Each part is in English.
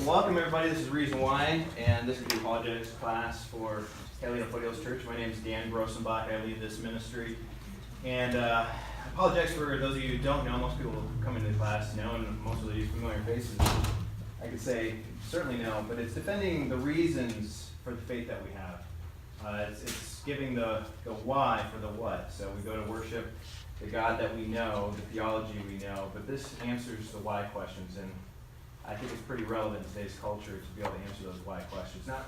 Welcome everybody, this is Reason Why, and this is the Apologetics class for Catalina Foothills Church. My name is Dan Grossenbach, I lead this ministry. And Apologetics, for those of you who don't know, most people who come into the class know, and most of these familiar faces, I could say certainly know, but it's defending the reasons for the faith that we have. It's giving the why for the what. So we go to worship the God that we know, the theology we know, but this answers the why questions, and I think it's pretty relevant in today's culture to be able to answer those why questions. Not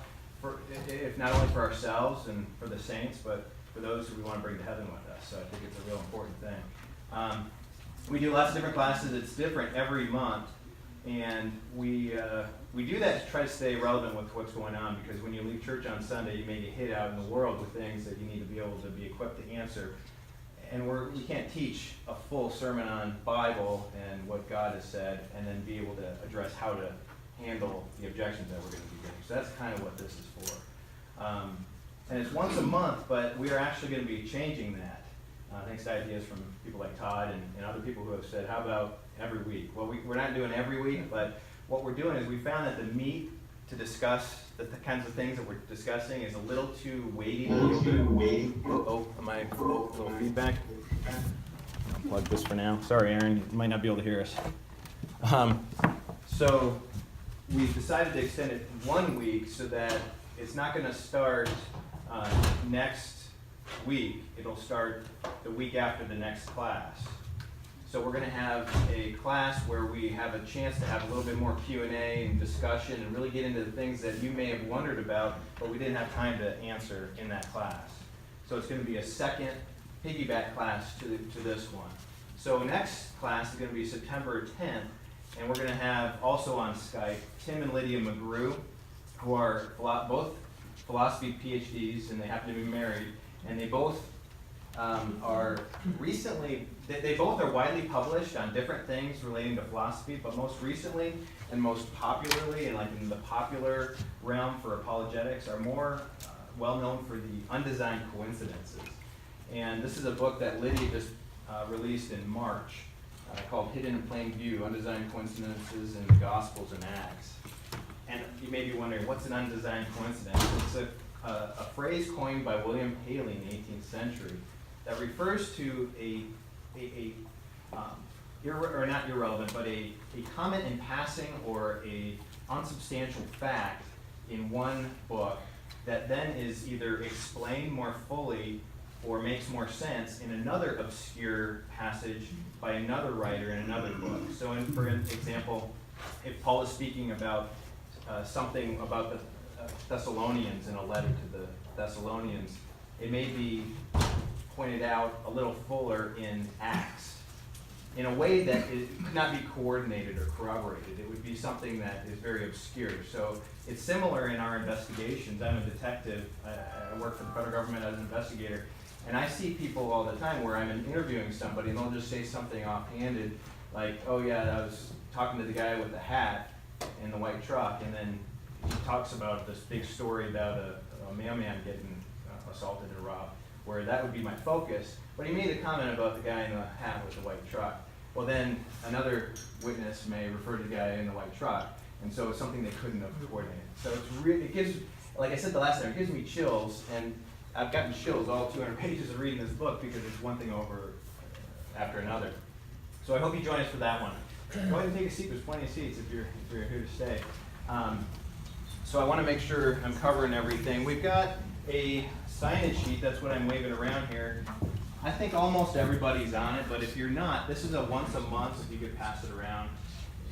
only for ourselves and for the saints, but for those who we want to bring to heaven with us. So I think it's a real important thing. We do lots of different classes. It's different every month, and we do that to try to stay relevant with what's going on, because when you leave church on Sunday, you may get hit out in the world with things that you need to be able to be equipped to answer. And we can't teach a full sermon on Bible and what God has said and then be able to address how to handle the objections that we're going to be getting. So that's kind of what this is for. And it's once a month, but we are actually going to be changing that. Thanks to ideas from people like Todd and other people who have said, how about every week? Well, we're not doing every week, but what we're doing is we found that the meat to discuss the kinds of things that we're discussing is a little too weighty. Oh, am I a little feedback? I'll plug this for now. Sorry, Aaron, you might not be able to hear us. So we've decided to extend it 1 week so that it's not going to start next week. It'll start the week after the next class. So we're going to have a class where we have a chance to have a little bit more Q&A and discussion and really get into the things that you may have wondered about, but we didn't have time to answer in that class. So it's going to be a second piggyback class to this one. So next class is going to be September 10th, and we're going to have also on Skype Tim and Lydia McGrew, who are both philosophy PhDs, and they happen to be married, and they both are recently, they both are widely published on different things relating to philosophy, but most recently and most popularly, and like in the popular realm for apologetics, are more well known for the undesigned coincidences. And this is a book that Lydia just released in March called Hidden in Plain View, Undesigned Coincidences in the Gospels and Acts. And you may be wondering, what's an undesigned coincidence? It's a phrase coined by William Paley in the 18th century that refers to not irrelevant, but a comment in passing or a unsubstantial fact in one book that then is either explained more fully or makes more sense in another obscure passage by another writer in another book. So for example, if Paul is speaking about something about the Thessalonians in a letter to the Thessalonians, it may be pointed out a little fuller in Acts in a way that it could not be coordinated or corroborated. It would be something that is very obscure. So it's similar in our investigations. I'm a detective. I work for the federal government as an investigator, and I see people all the time where I'm interviewing somebody and they'll just say something offhanded like, oh yeah, I was talking to the guy with the hat in the white truck, and then he talks about this big story about a mailman getting assaulted and robbed, where that would be my focus. But he made a comment about the guy in the hat with the white truck. Well, then another witness may refer to the guy in the white truck, and so it's something they couldn't have coordinated. So it gives, like I said the last time, it gives me chills, and I've gotten chills all 200 pages of reading this book because it's one thing over after another. So I hope you join us for that one. Go ahead and take a seat. There's plenty of seats if you're here to stay. So I want to make sure I'm covering everything. We've got a signage sheet. That's what I'm waving around here. I think almost everybody's on it, but if you're not, this is a once a month, if you could pass it around.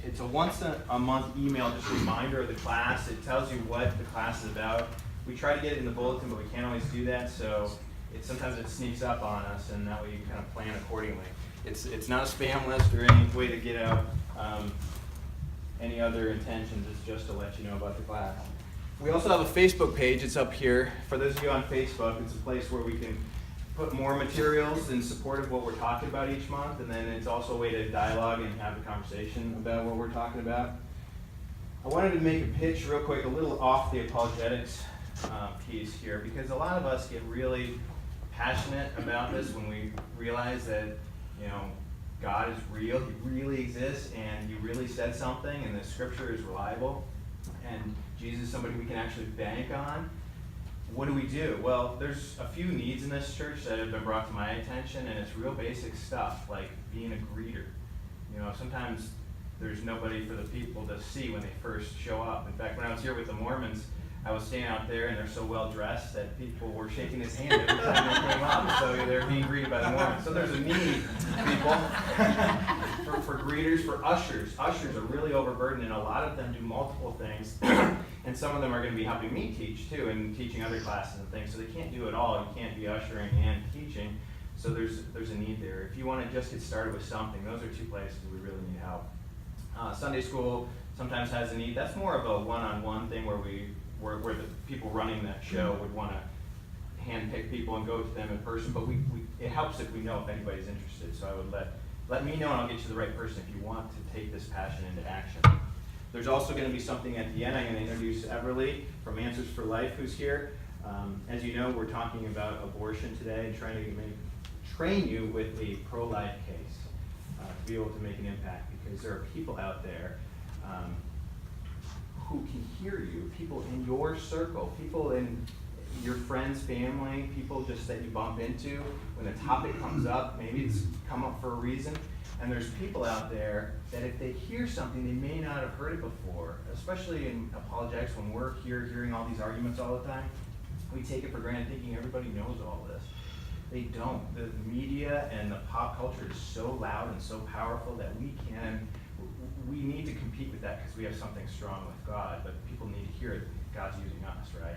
It's a once a month email, just a reminder of the class. It tells you what the class is about. We try to get it in the bulletin, but we can't always do that, so sometimes it sneaks up on us, and that way you can kind of plan accordingly. It's not a spam list or any way to get out any other intentions. It's just to let you know about the class. We also have a Facebook page. It's up here. For those of you on Facebook, it's a place where we can put more materials in support of what we're talking about each month, and then it's also a way to dialogue and have a conversation about what we're talking about. I wanted to make a pitch real quick, a little off the apologetics piece here, because a lot of us get really passionate about this when we realize that, God is real, He really exists, and He really said something, and the Scripture is reliable. and Jesus is somebody we can actually bank on, what do? Well, there's a few needs in this church that have been brought to my attention, and it's real basic stuff, like being a greeter. Sometimes there's nobody for the people to see when they first show up. In fact, when I was here with the Mormons, I was standing out there, and they're so well dressed that people were shaking his hand every time they came up. So they're being greeted by the Mormons. So there's a need, people, for greeters, for ushers. Ushers are really overburdened, and a lot of them do multiple things. And some of them are going to be helping me teach too, and teaching other classes and things. So they can't do it all. You can't be ushering and teaching. So there's a need there. If you want to just get started with something, those are two places we really need help. Sunday school sometimes has a need. That's more of a one-on-one thing where the people running that show would want to handpick people and go to them in person. But it helps if we know if anybody's interested. So I would let me know, and I'll get you the right person if you want to take this passion into action. There's also going to be something at the end. I'm going to introduce Everly from Answers for Life, who's here. As you know, we're talking about abortion today and trying to train you with a pro-life case to be able to make an impact, because there are people out there who can hear you, people in your circle, people in your friends, family, people just that you bump into when a topic comes up. Maybe it's come up for a reason. And there's people out there that if they hear something, they may not have heard it before, especially in apologetics when we're here hearing all these arguments all the time. We take it for granted thinking everybody knows all this. They don't. The media and the pop culture is so loud and so powerful that we need to compete with that because we have something strong with God, but people need to hear it. God's using us, right?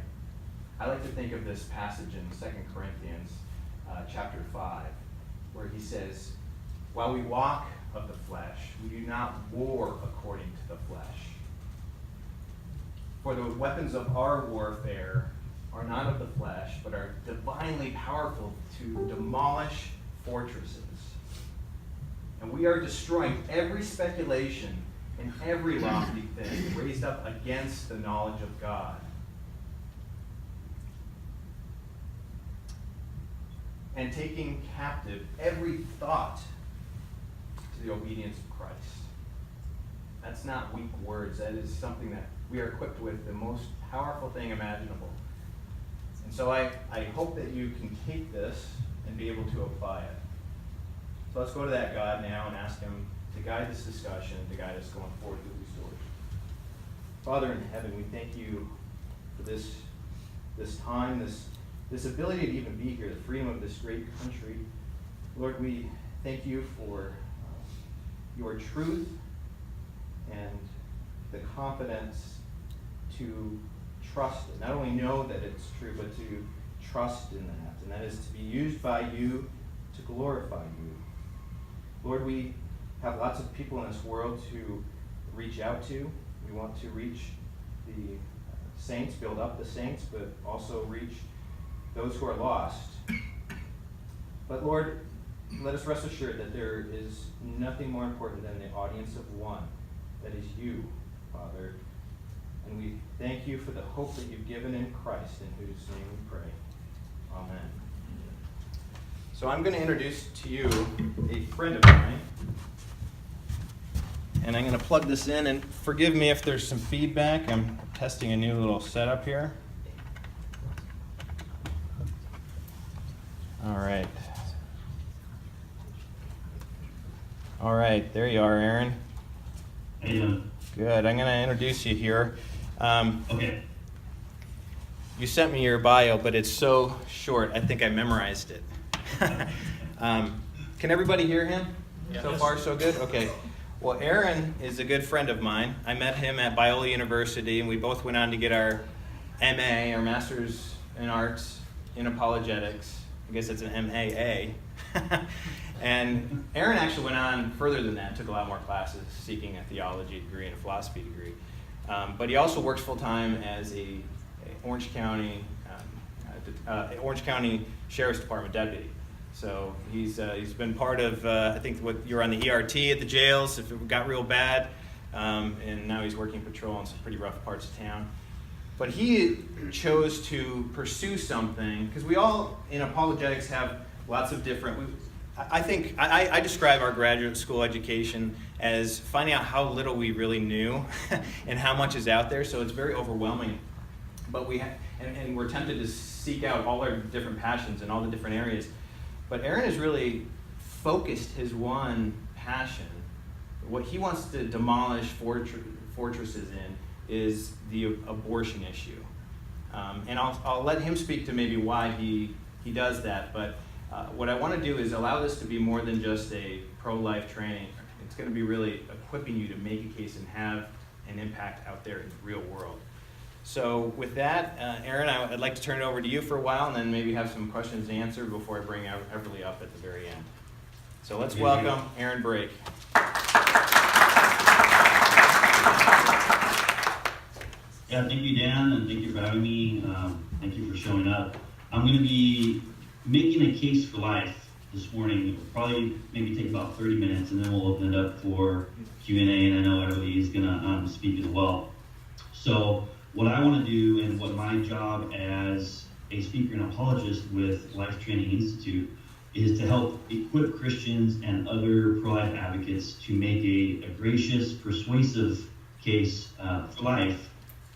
I like to think of this passage in 2 Corinthians chapter 5, where he says, while we walk of the flesh, we do not war according to the flesh. For the weapons of our warfare are not of the flesh, but are divinely powerful to demolish fortresses. And we are destroying every speculation and every lofty thing raised up against the knowledge of God. And taking captive every thought to the obedience of Christ. That's not weak words. That is something that we are equipped with, the most powerful thing imaginable. And so I hope that you can take this and be able to apply it. So let's go to that God now and ask him to guide this discussion, to guide us going forward through these stories. Father in heaven, we thank you for this time, this ability to even be here, the freedom of this great country. Lord, we thank you for your truth and the confidence to trust it. Not only know that it's true, but to trust in that. And that is to be used by you to glorify you. Lord, we have lots of people in this world to reach out to. We want to reach the saints, build up the saints, but also reach those who are lost. But Lord, let us rest assured that there is nothing more important than the audience of one, that is you, Father. And we thank you for the hope that you've given in Christ, in whose name we pray. Amen. So I'm going to introduce to you a friend of mine. And I'm going to plug this in, and forgive me if there's some feedback. I'm testing a new little setup here. All right, there you are, Aaron. How you doing? Good. I'm going to introduce you here. Okay. You sent me your bio, but it's so short, I think I memorized it. Can everybody hear him? Yeah. So far, so good? Okay. Well, Aaron is a good friend of mine. I met him at Biola University, and we both went on to get our MA, our Master's in Arts in Apologetics. I guess it's an MAA. And Aaron actually went on further than that, took a lot more classes, seeking a theology degree and a philosophy degree. But he also works full-time as a Orange County Sheriff's Department deputy. So he's been part of, I think, what you're on the ERT at the jails if it got real bad, and now he's working patrol in some pretty rough parts of town. But he chose to pursue something, because we all in apologetics have lots of different, I think I describe our graduate school education as finding out how little we really knew and how much is out there. So it's very overwhelming. But and we're tempted to seek out all our different passions in all the different areas. But Aaron has really focused his one passion. What he wants to demolish fortresses in is the abortion issue. And I'll let him speak to maybe why he does that. But what I want to do is allow this to be more than just a pro-life training. It's going to be really equipping you to make a case and have an impact out there in the real world. So with that, Aaron, I'd like to turn it over to you for a while and then maybe have some questions to answer before I bring Everly up at the very end. So let's welcome Aaron Brake. Yeah, thank you, Dan, and thank you for having me. Thank you for showing up. I'm going to be making a case for life this morning. It'll probably maybe take about 30 minutes, and then we'll open it up for Q&A, and I know everybody is going to speak as well. So what I want to do, and what my job as a speaker and apologist with Life Training Institute, is to help equip Christians and other pro-life advocates to make a gracious, persuasive case for life,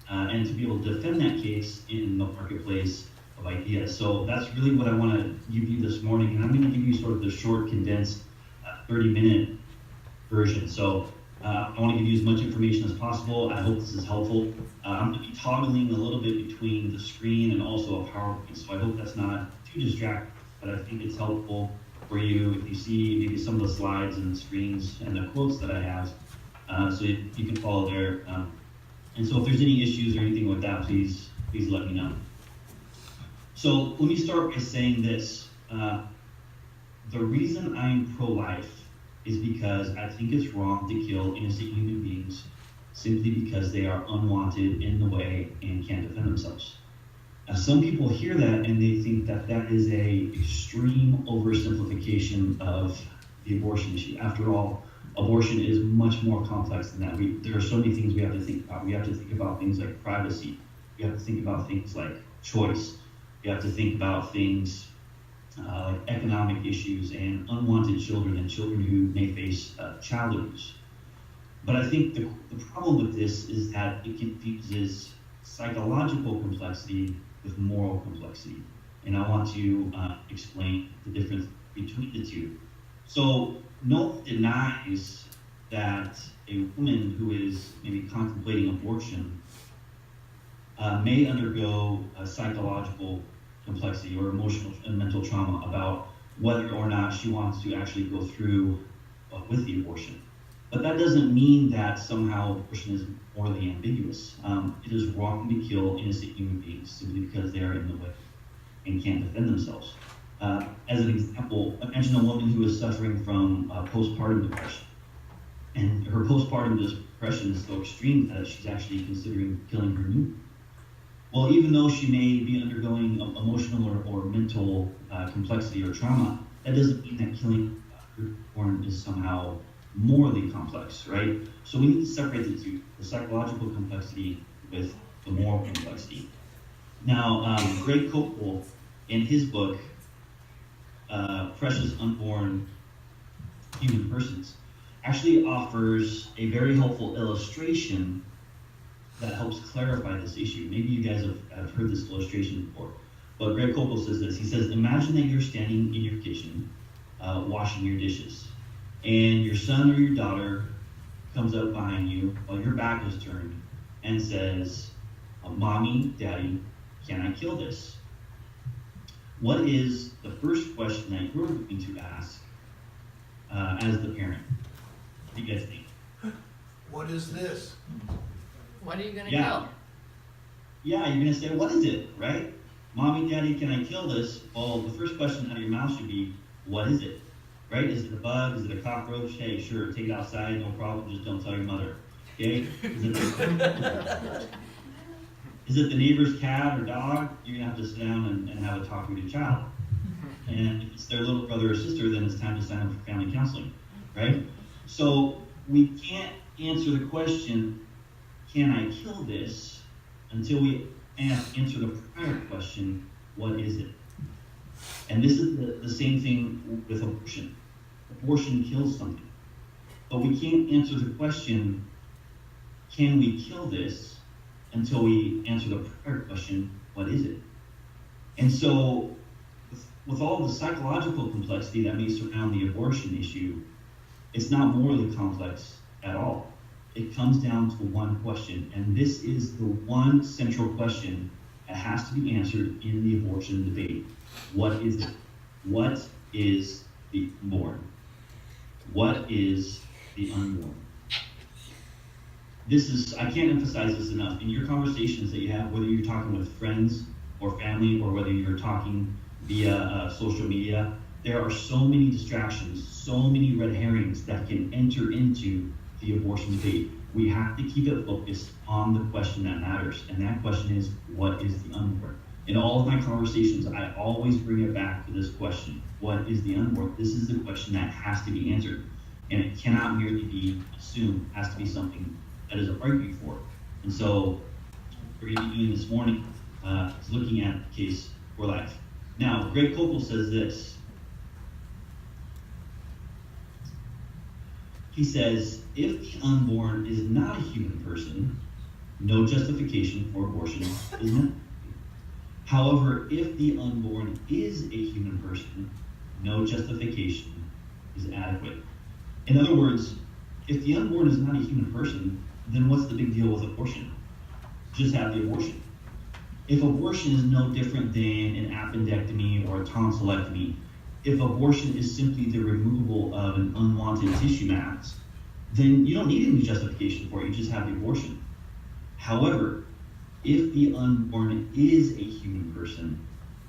and to be able to defend that case in the marketplace of ideas. So that's really what I want to give you this morning, and I'm going to give you sort of the short, condensed 30-minute version. So I want to give you as much information as possible. I hope this is helpful. I'm going to be toggling a little bit between the screen and also a PowerPoint, so I hope that's not too distracting, but I think it's helpful for you if you see maybe some of the slides and the screens and the quotes that I have, so you can follow there. And so if there's any issues or anything with that, please let me know. So let me start by saying this. The reason I'm pro-life is because I think it's wrong to kill innocent human beings simply because they are unwanted in the way and can't defend themselves. Now, some people hear that and they think that that is a extreme oversimplification of the abortion issue. After all, abortion is much more complex than that. There are so many things we have to think about. We have to think about things like privacy. We have to think about things like choice. We have to think about things like economic issues and unwanted children and children who may face child abuse. But I think the problem with this is that it confuses psychological complexity with moral complexity. And I want to explain the difference between the two. So no one denies that a woman who is maybe contemplating abortion may undergo a psychological complexity or emotional and mental trauma about whether or not she wants to actually go through with the abortion. But that doesn't mean that somehow abortion is morally ambiguous. It is wrong to kill innocent human beings simply because they are in the way and can't defend themselves. As an example, imagine a woman who is suffering from postpartum depression. And her postpartum depression is so extreme that she's actually considering killing her newborn. Well, even though she may be undergoing emotional or mental complexity or trauma, that doesn't mean that killing her newborn is somehow morally complex, right? So we need to separate the two, the psychological complexity with the moral complexity. Now, Greg Koppel, in his book, Precious Unborn Human Persons, actually offers a very helpful illustration that helps clarify this issue. Maybe you guys have heard this illustration before, but Greg Koppel says this. He says, imagine that you're standing in your kitchen washing your dishes, and your son or your daughter comes up behind you while your back is turned and says, Mommy, Daddy, can I kill this? What is the first question that you're going to ask as the parent? What do you guys think? What is this? What are you going to kill? Yeah, you're going to say, what is it, right? Mommy, Daddy, can I kill this? Well, the first question out of your mouth should be, what is it? Right? Is it a bug? Is it a cockroach? Hey, sure, take it outside, no problem, just don't tell your mother. Okay? Is it the neighbor's cat or dog? You're going to have to sit down and have a talk with your child. And if it's their little brother or sister, then it's time to sign up for family counseling, right? So we can't answer the question, can I kill this, until we answer the prior question, what is it? And this is the same thing with abortion. Abortion kills something. But we can't answer the question, can we kill this, until we answer the prior question, what is it? And so, with all the psychological complexity that may surround the abortion issue, it's not morally complex at all. It comes down to one question, and this is the one central question that has to be answered in the abortion debate. What is it? What is the unborn? What is the unborn? I can't emphasize this enough. In your conversations that you have, whether you're talking with friends or family, or whether you're talking via social media, there are so many distractions, so many red herrings that can enter into the abortion debate. We have to keep it focused on the question that matters, and that question is, what is the unborn? In all of my conversations, I always bring it back to this question, what is the unborn? This is the question that has to be answered, and it cannot merely be assumed. It has to be something that is argued for. And so, what we're going to be doing this morning is looking at the case for life. Now, Greg Koppel says this. He says, if the unborn is not a human person, no justification for abortion is necessary. However, if the unborn is a human person, no justification is adequate. In other words, if the unborn is not a human person, then what's the big deal with abortion? Just have the abortion. If abortion is no different than an appendectomy or a tonsillectomy, if abortion is simply the removal of an unwanted tissue mass, then you don't need any justification for it, you just have the abortion. However, if the unborn is a human person,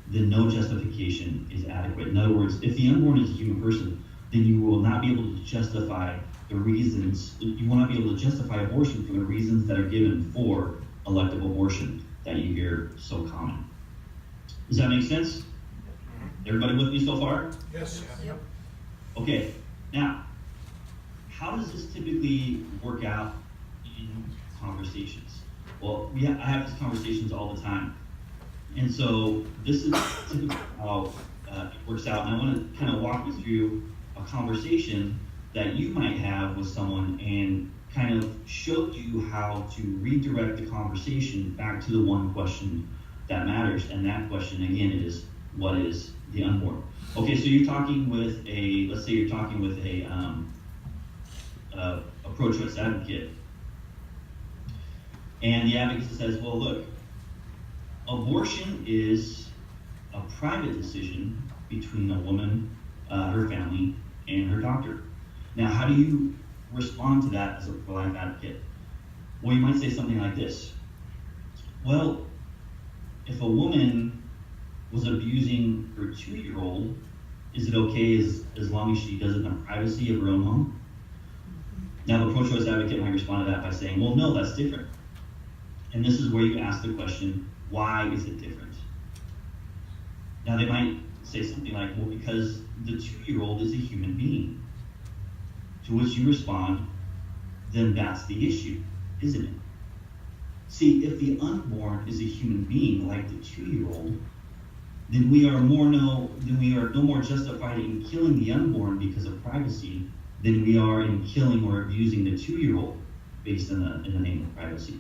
then no justification is adequate. In other words, if the unborn is a human person, then you will not be able to justify the reasons, you will not be able to justify abortion for the reasons that are given for elective abortion that you hear so common. Does that make sense? Everybody with me so far? Yes. Yep. Okay, now, how does this typically work out in conversations? Well, I have these conversations all the time. And so this is typically how it works out. And I want to kind of walk you through a conversation that you might have with someone and kind of show you how to redirect the conversation back to the one question that matters. And that question, again, is, what is the unborn? Okay, so you're talking with let's say you're talking with a pro-choice advocate. And the advocate says, well, look, abortion is a private decision between a woman, her family, and her doctor. Now, how do you respond to that as a pro-life advocate? Well, you might say something like this. Well, if a woman was abusing her 2-year-old, is it okay as long as she does it in the privacy of her own home? Now, the pro-choice advocate might respond to that by saying, well, no, that's different. And this is where you ask the question, why is it different? Now, they might say something like, well, because the 2-year-old is a human being. To which you respond, then that's the issue, isn't it? See, if the unborn is a human being like the 2-year-old, then we are no more justified in killing the unborn because of privacy than we are in killing or abusing the 2-year-old based in the name of privacy.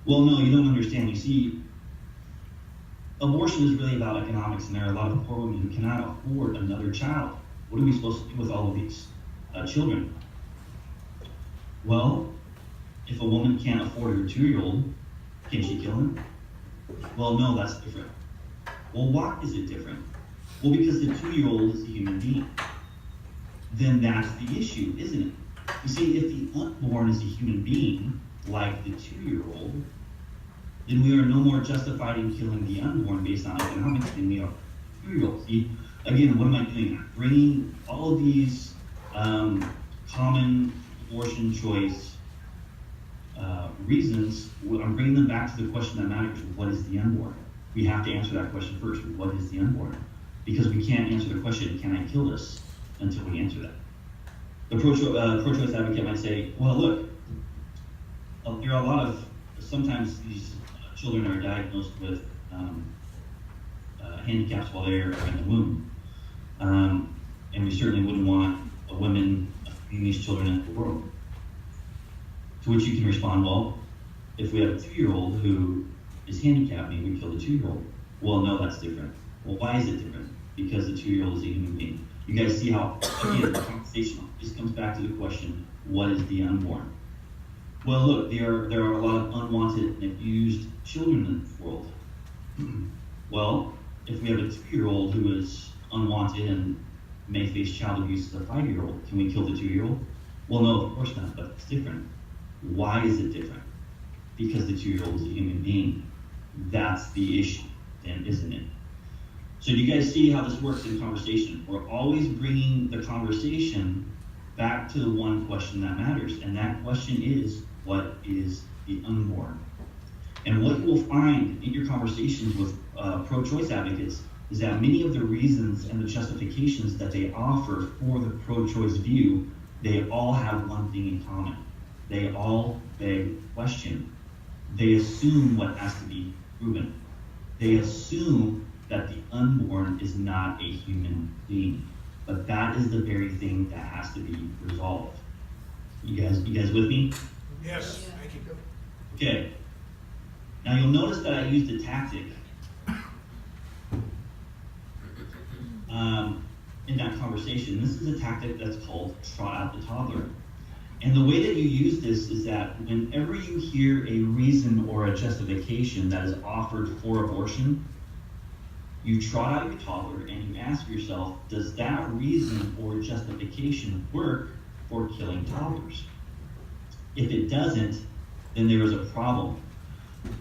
Well, no, you don't understand. You see, abortion is really about economics, and there are a lot of poor women who cannot afford another child. What are we supposed to do with all of these children? Well, if a woman can't afford her 2-year-old, can she kill him? Well, no, that's different. Well, why is it different? Well, because the 2-year-old is a human being. Then that's the issue, isn't it? You see, if the unborn is a human being, like the 2-year-old, then we are no more justified in killing the unborn based on economics than we are the 2-year-old. See, again, what am I doing? I'm bringing all of these common abortion choice reasons, I'm bringing them back to the question that matters, what is the unborn? We have to answer that question first, what is the unborn? Because we can't answer the question, can I kill this, until we answer that. The pro-choice advocate might say, well, look, there are sometimes these children are diagnosed with handicaps while they are in the womb. And we certainly wouldn't want women bringing these children into the world. To which you can respond, well, if we have a 2-year-old who is handicapped, maybe we kill the 2-year-old. Well, no, that's different. Well, why is it different? Because the 2-year-old is a human being. You guys see how, again, the conversation just comes back to the question, what is the unborn? Well, look, there are a lot of unwanted and abused children in the world. Well, if we have a 2-year-old who is unwanted and may face child abuse as a 5-year-old, can we kill the 2-year-old? Well, no, of course not, but it's different. Why is it different? Because the 2-year-old is a human being. That's the issue, then, isn't it? So do you guys see how this works in conversation? We're always bringing the conversation back to the one question that matters, and that question is, what is the unborn? And what you will find in your conversations with pro-choice advocates is that many of the reasons and the justifications that they offer for the pro-choice view, they all have one thing in common. They all beg question. They assume what has to be proven. They assume that the unborn is not a human being. But that is the very thing that has to be resolved. You guys with me? Yes, thank you. Okay. Now you'll notice that I used a tactic in that conversation. This is a tactic that's called trot out the toddler. And the way that you use this is that whenever you hear a reason or a justification that is offered for abortion, you trot out your toddler and you ask yourself, does that reason or justification work for killing toddlers? If it doesn't, then there is a problem.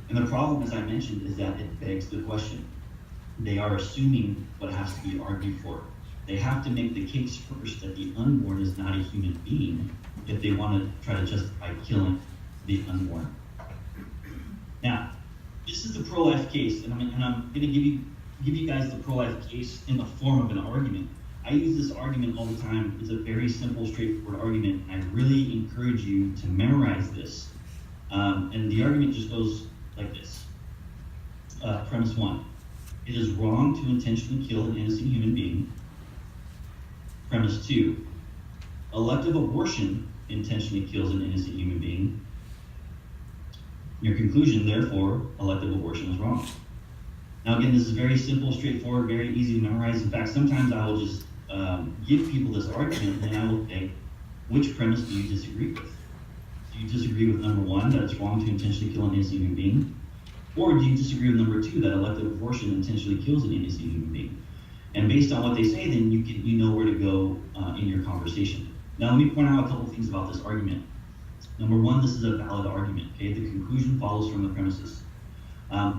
And the problem, as I mentioned, is that it begs the question. They are assuming what has to be argued for. They have to make the case first that the unborn is not a human being if they want to try to justify killing the unborn. Now, this is the pro-life case, and I'm going to give you guys the pro-life case in the form of an argument. I use this argument all the time. It's a very simple, straightforward argument. I really encourage you to memorize this. And the argument just goes like this. Premise 1. It is wrong to intentionally kill an innocent human being. Premise 2. Elective abortion intentionally kills an innocent human being. Your conclusion, therefore, elective abortion is wrong. Now again, this is very simple, straightforward, very easy to memorize. In fact, sometimes I will just give people this argument and I will say, which premise do you disagree with? Do you disagree with number 1, that it's wrong to intentionally kill an innocent human being? Or do you disagree with number 2, that elective abortion intentionally kills an innocent human being? And based on what they say, then you know where to go in your conversation. Now let me point out a couple things about this argument. Number 1, this is a valid argument. Okay, the conclusion follows from the premises.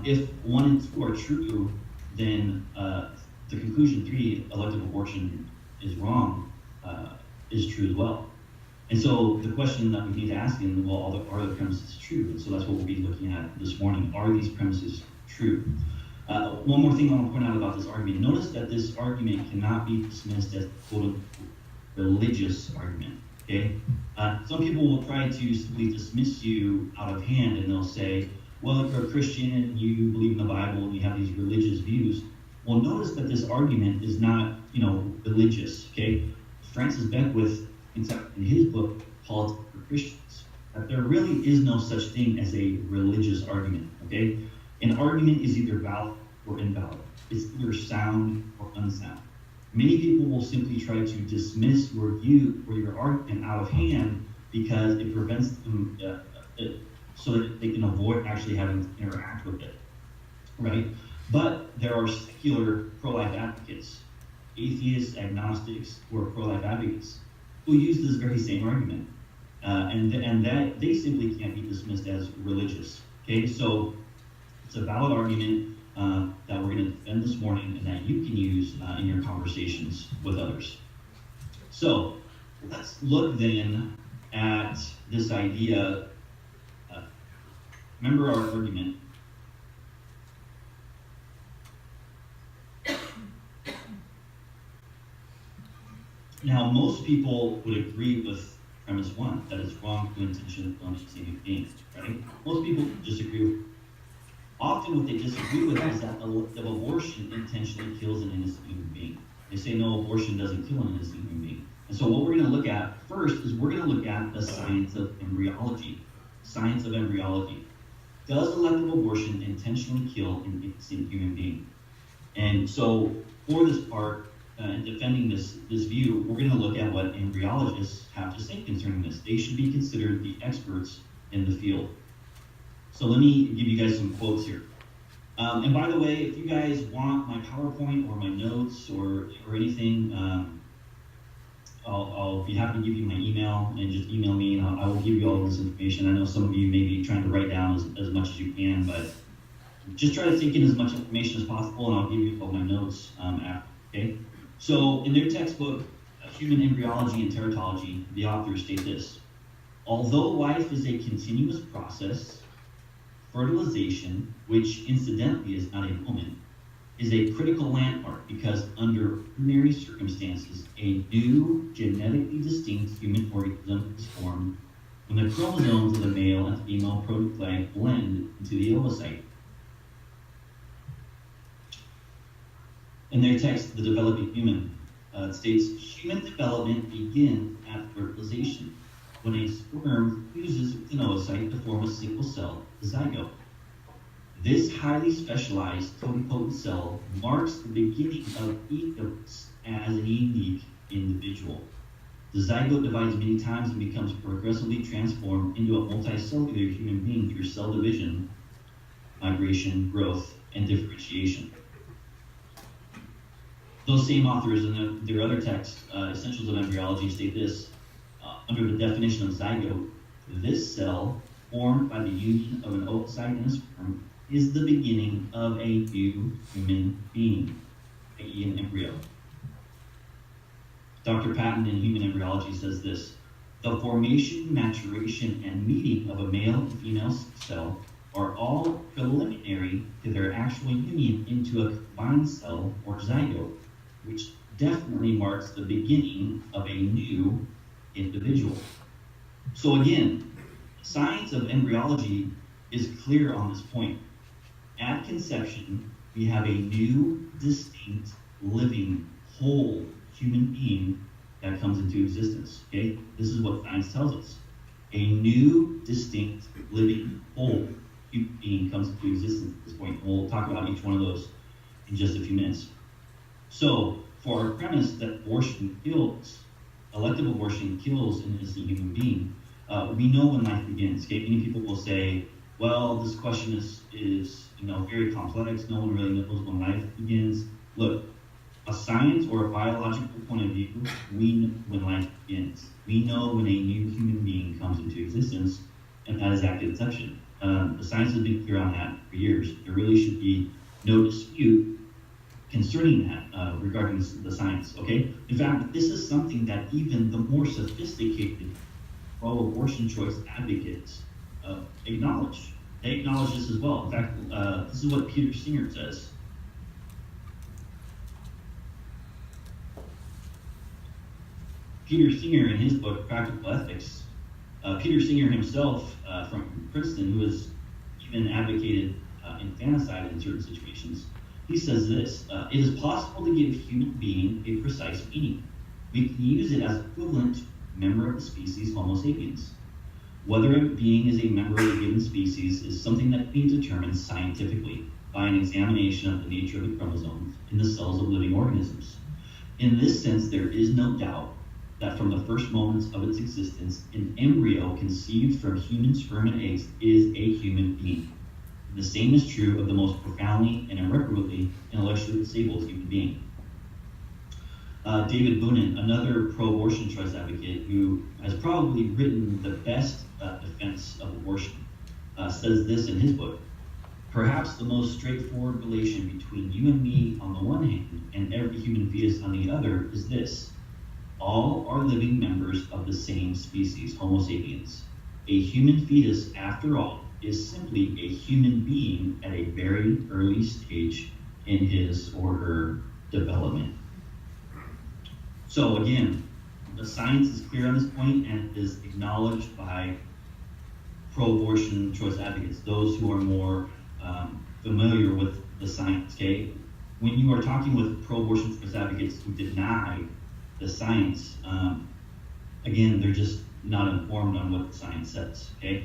If 1 and 2 are true, then the conclusion 3, elective abortion is wrong, is true as well. And so the question that we need to ask is, well, are the premises true? And so that's what we'll be looking at this morning. Are these premises true? One more thing I want to point out about this argument. Notice that this argument cannot be dismissed as quote-unquote religious argument. Okay? Some people will try to simply dismiss you out of hand, and they'll say, well, if you're a Christian and you believe in the Bible and you have these religious views, well, notice that this argument is not, religious. Okay? Francis Beckwith, in his book, Politics for Christians, that there really is no such thing as a religious argument. Okay? An argument is either valid or invalid. It's either sound or unsound. Many people will simply try to dismiss your view or your argument out of hand because it prevents them so that they can avoid actually having to interact with it, right? But there are secular pro-life advocates, atheists, agnostics, who are pro-life advocates, who use this very same argument, and that they simply can't be dismissed as religious. Okay, so it's a valid argument that we're going to defend this morning and that you can use in your conversations with others. So let's look then at this idea. Remember our argument. Now, most people would agree with premise 1, that it's wrong to intentionally kill an innocent being, right? Most people disagree with. Often what they disagree with is that abortion intentionally kills an innocent human being. They say, no, abortion doesn't kill an innocent human being. And so what we're going to look at first is we're going to look at the science of embryology. Science of embryology. Does elective abortion intentionally kill an innocent human being? And so for this part, in defending this view, we're going to look at what embryologists have to say concerning this. They should be considered the experts in the field. So let me give you guys some quotes here. And by the way, if you guys want my PowerPoint or my notes or anything, I'll be happy to give you my email and just email me and I will give you all this information. I know some of you may be trying to write down as much as you can, but just try to take in as much information as possible and I'll give you all my notes after, okay? So in their textbook, Human Embryology and Teratology, the authors state this: although life is a continuous process, fertilization, which incidentally is not a moment, is a critical landmark because under ordinary circumstances, a new genetically distinct human organism is formed when the chromosomes of the male and female prototype blend into the oocyte. In their text, The Developing Human, it states, human development begins at fertilization, when a sperm fuses with an oocyte to form a single cell, the zygote. This highly specialized totipotent cell marks the beginning of each of us as a unique individual. The zygote divides many times and becomes progressively transformed into a multicellular human being through cell division, migration, growth, and differentiation. Those same authors in their other text, Essentials of Embryology, state this: under the definition of zygote, this cell, formed by the union of an oocyte and a sperm, is the beginning of a new human being, i.e. an embryo. Dr. Patton in Human Embryology says this: the formation, maturation, and meeting of a male and female cell are all preliminary to their actual union into a combined cell or zygote, which definitely marks the beginning of a new individual. So again, science of embryology is clear on this point. At conception, we have a new, distinct, living, whole human being that comes into existence, okay? This is what science tells us. A new, distinct, living, whole human being comes into existence at this point. And we'll talk about each one of those in just a few minutes. So, for our premise that abortion kills, elective abortion kills an innocent human being, we know when life begins. Okay? Many people will say, well, this question is very complex. No one really knows when life begins. Look, a science or a biological point of view, we know when life begins. We know when a new human being comes into existence, and that is at conception. The science has been clear on that for years. There really should be no dispute concerning that regarding the science, okay? In fact, this is something that even the more sophisticated pro-abortion choice advocates acknowledge. They acknowledge this as well. In fact, this is what Peter Singer says. Peter Singer, in his book, Practical Ethics, Peter Singer himself from Princeton, who has even advocated infanticide in certain situations, he says this: it is possible to give human being a precise meaning. We can use it as equivalent to member of the species Homo sapiens. Whether a being is a member of a given species is something that can be determined scientifically by an examination of the nature of the chromosomes in the cells of living organisms. In this sense, there is no doubt that from the first moments of its existence, an embryo conceived from human sperm and eggs is a human being. The same is true of the most profoundly and irreparably intellectually disabled human being. David Boonin, another pro-abortion choice advocate who has probably written the best defense of abortion, says this in his book: perhaps the most straightforward relation between you and me on the one hand and every human fetus on the other is this: all are living members of the same species, Homo sapiens. A human fetus, after all, is simply a human being at a very early stage in his or her development. So again, the science is clear on this point and is acknowledged by pro-abortion choice advocates, those who are more familiar with the science, okay? When you are talking with pro-abortion rights advocates who deny the science, again, they're just not informed on what the science says, okay?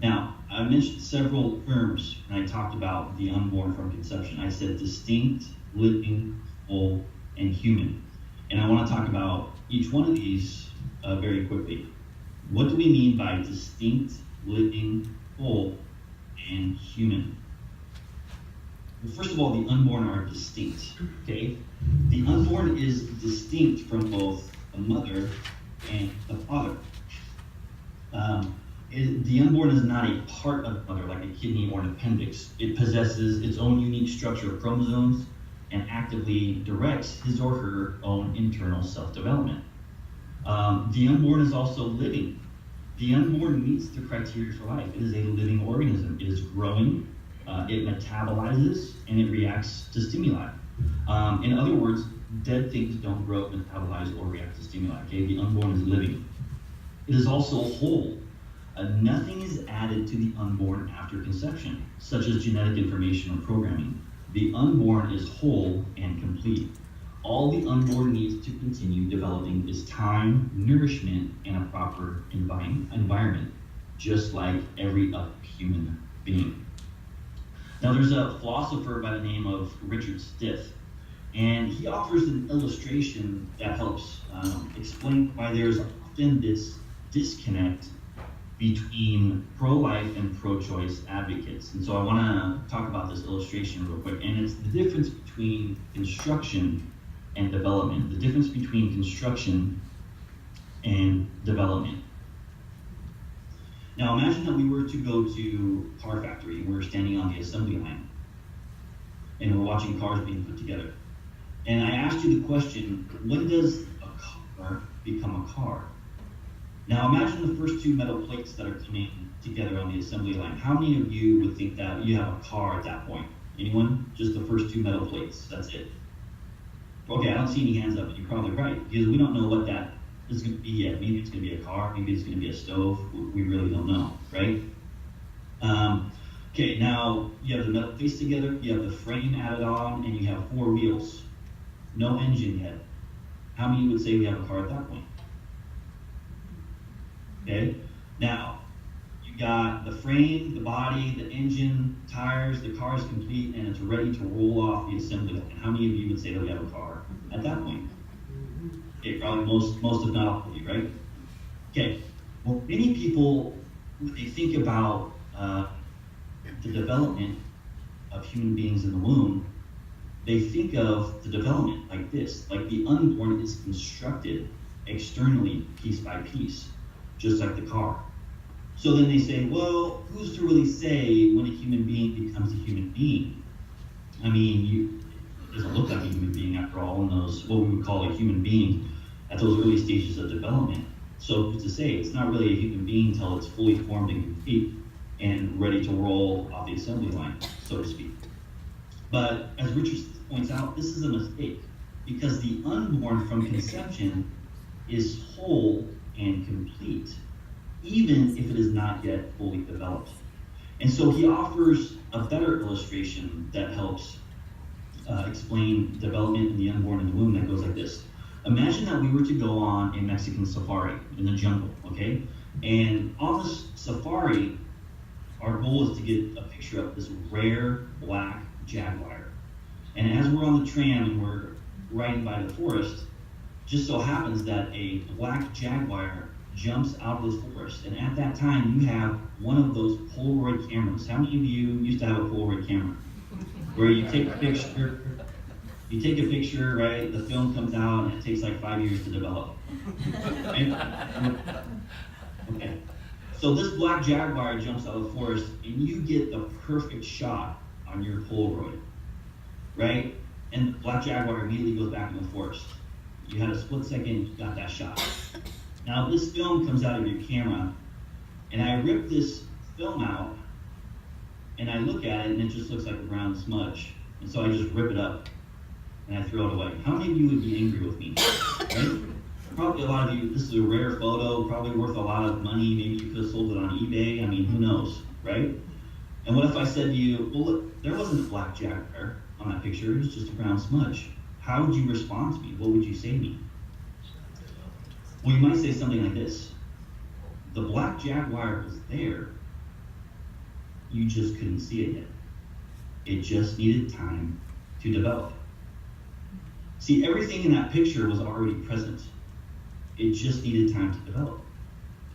Now, I mentioned several terms when I talked about the unborn from conception. I said distinct, living, full, and human. And I want to talk about each one of these very quickly. What do we mean by distinct, living, full, and human? Well, first of all, the unborn are distinct, okay? The unborn is distinct from both the mother and the father. The unborn is not a part of the mother, like a kidney or an appendix. It possesses its own unique structure of chromosomes and actively directs his or her own internal self-development. The unborn is also living. The unborn meets the criteria for life. It is a living organism. It is growing, it metabolizes, and it reacts to stimuli. In other words, dead things don't grow, metabolize, or react to stimuli. Okay? The unborn is living. It is also whole. Nothing is added to the unborn after conception, such as genetic information or programming. The unborn is whole and complete. All the unborn needs to continue developing is time, nourishment, and a proper environment, just like every other human being. Now, there's a philosopher by the name of Richard Stiff, and he offers an illustration that helps explain why there's often this disconnect between pro-life and pro-choice advocates. And so I want to talk about this illustration real quick, and it's the difference between construction and development. The difference between construction and development. Now imagine that we were to go to a car factory and we're standing on the assembly line and we're watching cars being put together. And I asked you the question, when does a car become a car? Now imagine the first two metal plates that are coming together on the assembly line. How many of you would think that you have a car at that point? Anyone? Just the first two metal plates, that's it. Okay, I don't see any hands up, but you're probably right, because we don't know what that is going to be yet. Maybe it's going to be a car, maybe it's going to be a stove, we really don't know, right? Okay, now you have the metal plates together, you have the frame added on, and you have four wheels. No engine yet. How many would say we have a car at that point? Okay, now you got the frame, the body, the engine, tires, the car is complete, and it's ready to roll off the assembly line. How many of you would say that we have a car at that point? Okay, probably most if not all of you, right? Okay, well, many people, when they think about the development of human beings in the womb, they think of the development like this, like the unborn is constructed externally, piece by piece, just like the car. So then they say, well, who's to really say when a human being becomes a human being? I mean, it doesn't look like a human being after all in those, what we would call a human being at those early stages of development. So to say it's not really a human being until it's fully formed and complete and ready to roll off the assembly line, so to speak. But as Richard points out, this is a mistake because the unborn from conception is whole and complete, even if it is not yet fully developed. And so he offers a better illustration that helps explain development in the unborn in the womb that goes like this. Imagine that we were to go on a Mexican safari in the jungle, okay? And on this safari, our goal is to get a picture of this rare black jaguar. And as we're on the tram and we're riding by the forest, just so happens that a black jaguar jumps out of the forest. And at that time, you have one of those Polaroid cameras. How many of you used to have a Polaroid camera? Where you take a picture, right? The film comes out and it takes like 5 years to develop. Right? Okay. So this black jaguar jumps out of the forest and you get the perfect shot on your Polaroid, right? And the black jaguar immediately goes back in the forest. You had a split second, you got that shot. Now this film comes out of your camera, and I rip this film out, and I look at it, and it just looks like a brown smudge. And so I just rip it up, and I throw it away. How many of you would be angry with me? Right? Probably a lot of you, this is a rare photo, probably worth a lot of money. Maybe you could have sold it on eBay. I mean, who knows, right? And what if I said to you, well, look, there wasn't a black jaguar on that picture, it was just a brown smudge. How would you respond to me? What would you say to me? Well, you might say something like this. The black jaguar was there, you just couldn't see it yet. It just needed time to develop. See, everything in that picture was already present. It just needed time to develop.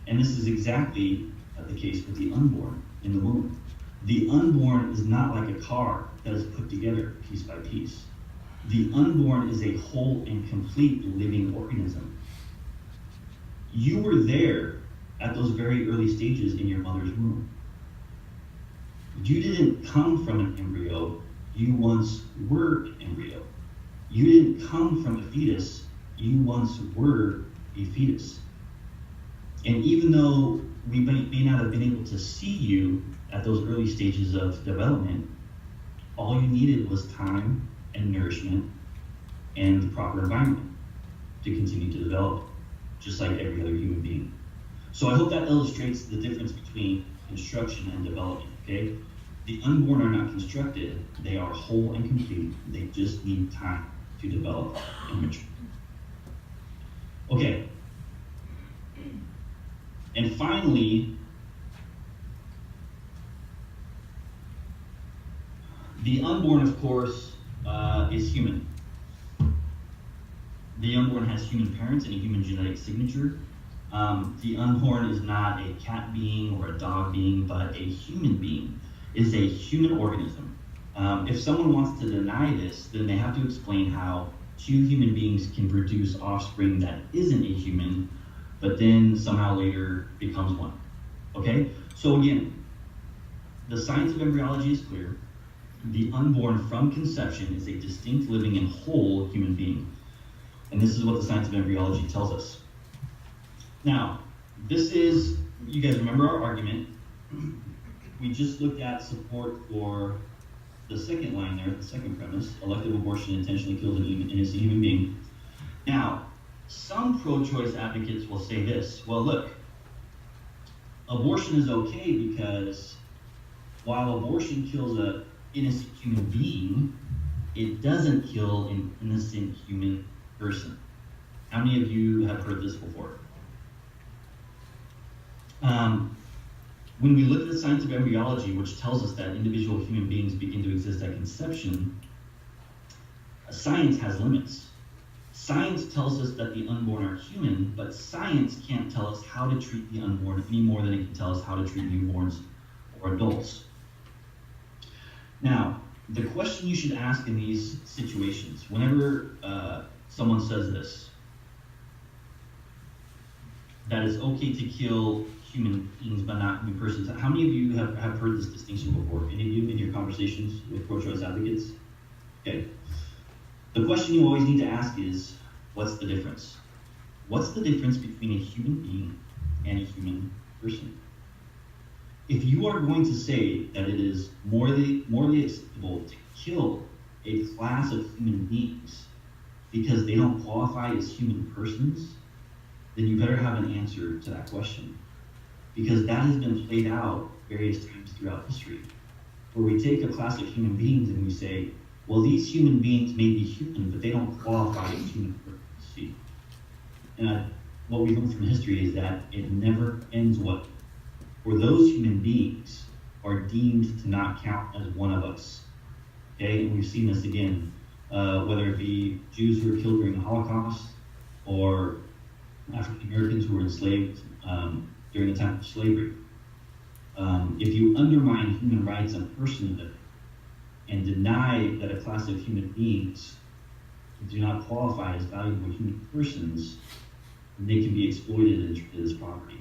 And this is exactly the case with the unborn in the womb. The unborn is not like a car that is put together piece by piece. The unborn is a whole and complete living organism. You were there at those very early stages in your mother's womb. You didn't come from an embryo, you once were an embryo. You didn't come from a fetus, you once were a fetus. And even though we may not have been able to see you at those early stages of development, all you needed was time and nourishment and the proper environment to continue to develop, just like every other human being. So I hope that illustrates the difference between construction and development, okay? The unborn are not constructed, they are whole and complete. They just need time to develop and mature. Okay. And finally, the unborn, of course, is human. The unborn has human parents and a human genetic signature. The unborn is not a cat being or a dog being, but a human being. It is a human organism. If someone wants to deny this, then they have to explain how two human beings can produce offspring that isn't a human, but then somehow later becomes one. Okay? So again, the science of embryology is clear. The unborn from conception is a distinct, living, and whole human being. And this is what the science of embryology tells us. Now, this is, you guys remember our argument. We just looked at support for the second line there, the second premise, elective abortion intentionally kills an innocent human being. Now, some pro-choice advocates will say this, well, look, abortion is okay because while abortion kills an innocent human being, it doesn't kill an innocent human person. How many of you have heard this before? When we look at the science of embryology, which tells us that individual human beings begin to exist at conception, science has limits. Science tells us that the unborn are human, but science can't tell us how to treat the unborn any more than it can tell us how to treat newborns or adults. Now, the question you should ask in these situations, whenever someone says this, that it's okay to kill human beings but not human persons. How many of you have heard this distinction before? Any of you in your conversations with pro-choice advocates? Okay. The question you always need to ask is, what's the difference? What's the difference between a human being and a human person? If you are going to say that it is morally acceptable to kill a class of human beings because they don't qualify as human persons, then you better have an answer to that question. Because that has been played out various times throughout history, where we take a class of human beings and we say, well, these human beings may be human, but they don't qualify as human persons. See? And what we learn from history is that it never ends well. For those human beings are deemed to not count as one of us. Okay, and we've seen this again, whether it be Jews who were killed during the Holocaust or African Americans who were enslaved during the time of slavery. If you undermine human rights and personhood and deny that a class of human beings do not qualify as valuable human persons, they can be exploited and treated as property.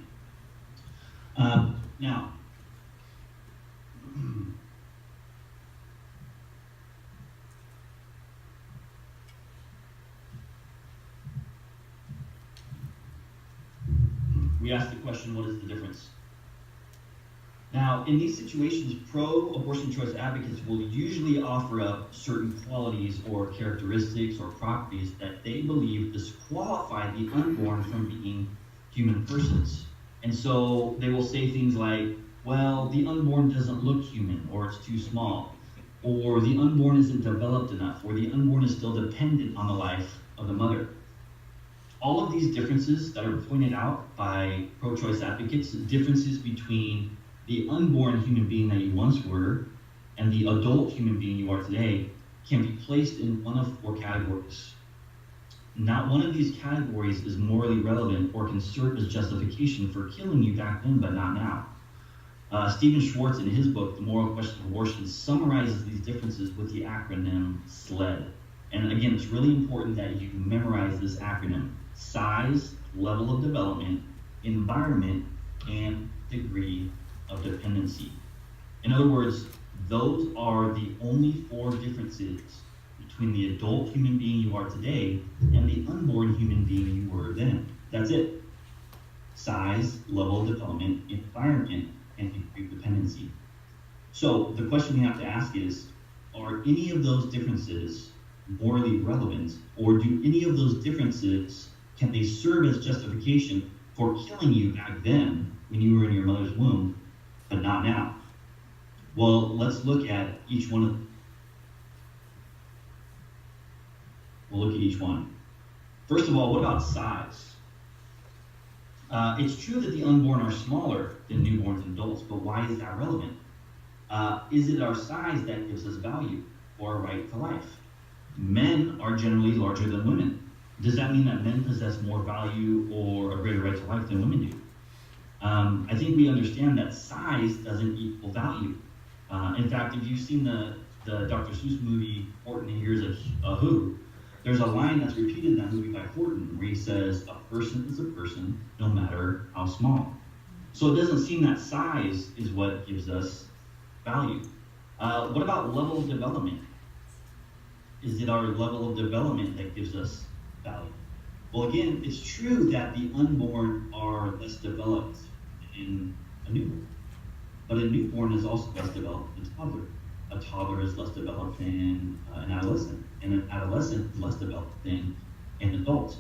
Now, we ask the question, what is the difference? Now, in these situations, pro-abortion choice advocates will usually offer up certain qualities or characteristics or properties that they believe disqualify the unborn from being human persons. And so they will say things like, well, the unborn doesn't look human, or it's too small, or the unborn isn't developed enough, or the unborn is still dependent on the life of the mother. All of these differences that are pointed out by pro-choice advocates, differences between the unborn human being that you once were and the adult human being you are today, can be placed in one of four categories. Not one of these categories is morally relevant or can serve as justification for killing you back then, but not now. Stephen Schwartz, in his book, The Moral Question of Abortion, summarizes these differences with the acronym SLED. And again, it's really important that you memorize this acronym: size, level of development, environment, and degree of dependency. In other words, those are the only four differences between the adult human being you are today and the unborn human being you were then. That's it. Size, level of development, environment, and degree of dependency. So the question we have to ask is, are any of those differences morally relevant, or do any of those differences, can they serve as justification for killing you back then when you were in your mother's womb, but not now? Well, let's look at each one of them. We'll look at each one. First of all, what about size? It's true that the unborn are smaller than newborns and adults, but why is that relevant? Is it our size that gives us value or a right to life? Men are generally larger than women. Does that mean that men possess more value or a greater right to life than women do? I think we understand that size doesn't equal value. In fact, if you've seen the Dr. Seuss movie, Horton Hears a Who, there's a line that's repeated in that movie by Horton where he says, "A person is a person, no matter how small." So it doesn't seem that size is what gives us value. What about level of development? Is it our level of development that gives us value? Well, again, it's true that the unborn are less developed in a newborn, but a newborn is also less developed than a toddler. A toddler is less developed than an adolescent, and an adolescent is less developed than an adult.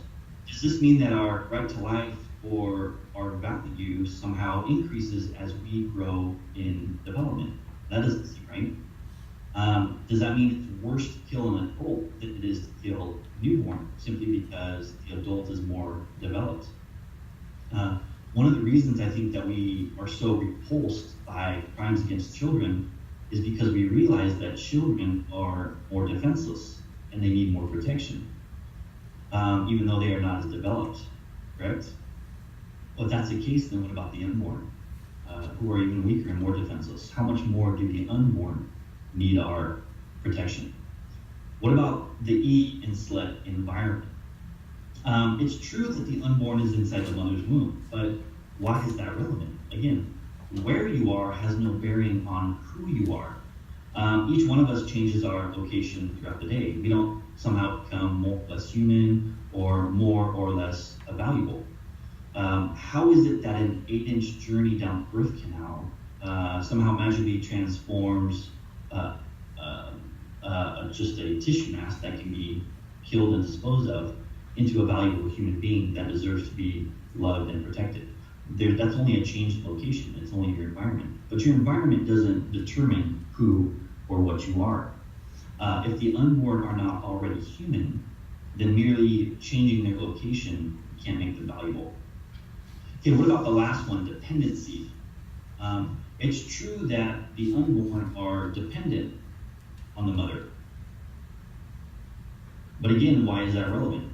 Does this mean that our right to life or our value somehow increases as we grow in development? That doesn't seem right. Does that mean it's worse to kill an adult than it is to kill a newborn, simply because the adult is more developed? One of the reasons I think that we are so repulsed by crimes against children is because we realize that children are more defenseless and they need more protection, even though they are not as developed, correct? Well, if that's the case, then what about the unborn, who are even weaker and more defenseless? How much more do the unborn need our protection? What about the E in SLED, environment? It's true that the unborn is inside the mother's womb, but why is that relevant? Again, where you are has no bearing on who you are. Each one of us changes our location throughout the day. We don't somehow become more or less human or more or less valuable. How is it that an 8-inch journey down the birth canal somehow magically transforms just a tissue mass that can be killed and disposed of into a valuable human being that deserves to be loved and protected? That's only a change in location. It's only your environment. But your environment doesn't determine who or what you are. If the unborn are not already human, then merely changing their location can't make them valuable. Okay, what about the last one, dependency? It's true that the unborn are dependent on the mother. But again, why is that relevant?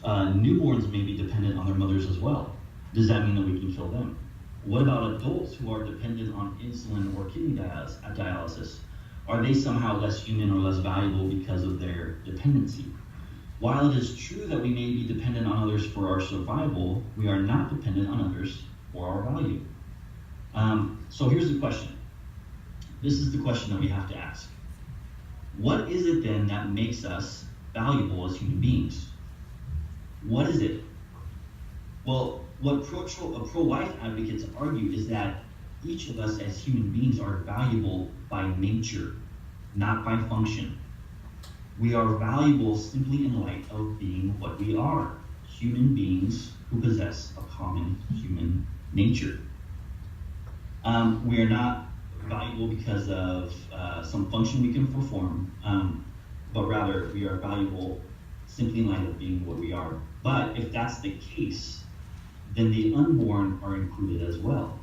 Newborns may be dependent on their mothers as well. Does that mean that we can kill them? What about adults who are dependent on insulin or kidney dialysis? Are they somehow less human or less valuable because of their dependency? While it is true that we may be dependent on others for our survival, we are not dependent on others for our value. So here's the question. This is the question that we have to ask. What is it then that makes us valuable as human beings? What is it? Well, what pro-life advocates argue is that each of us as human beings are valuable by nature, not by function. We are valuable simply in light of being what we are, human beings who possess a common human nature. We are not valuable because of some function we can perform, but rather we are valuable simply in light of being what we are. But if that's the case, then the unborn are included as well,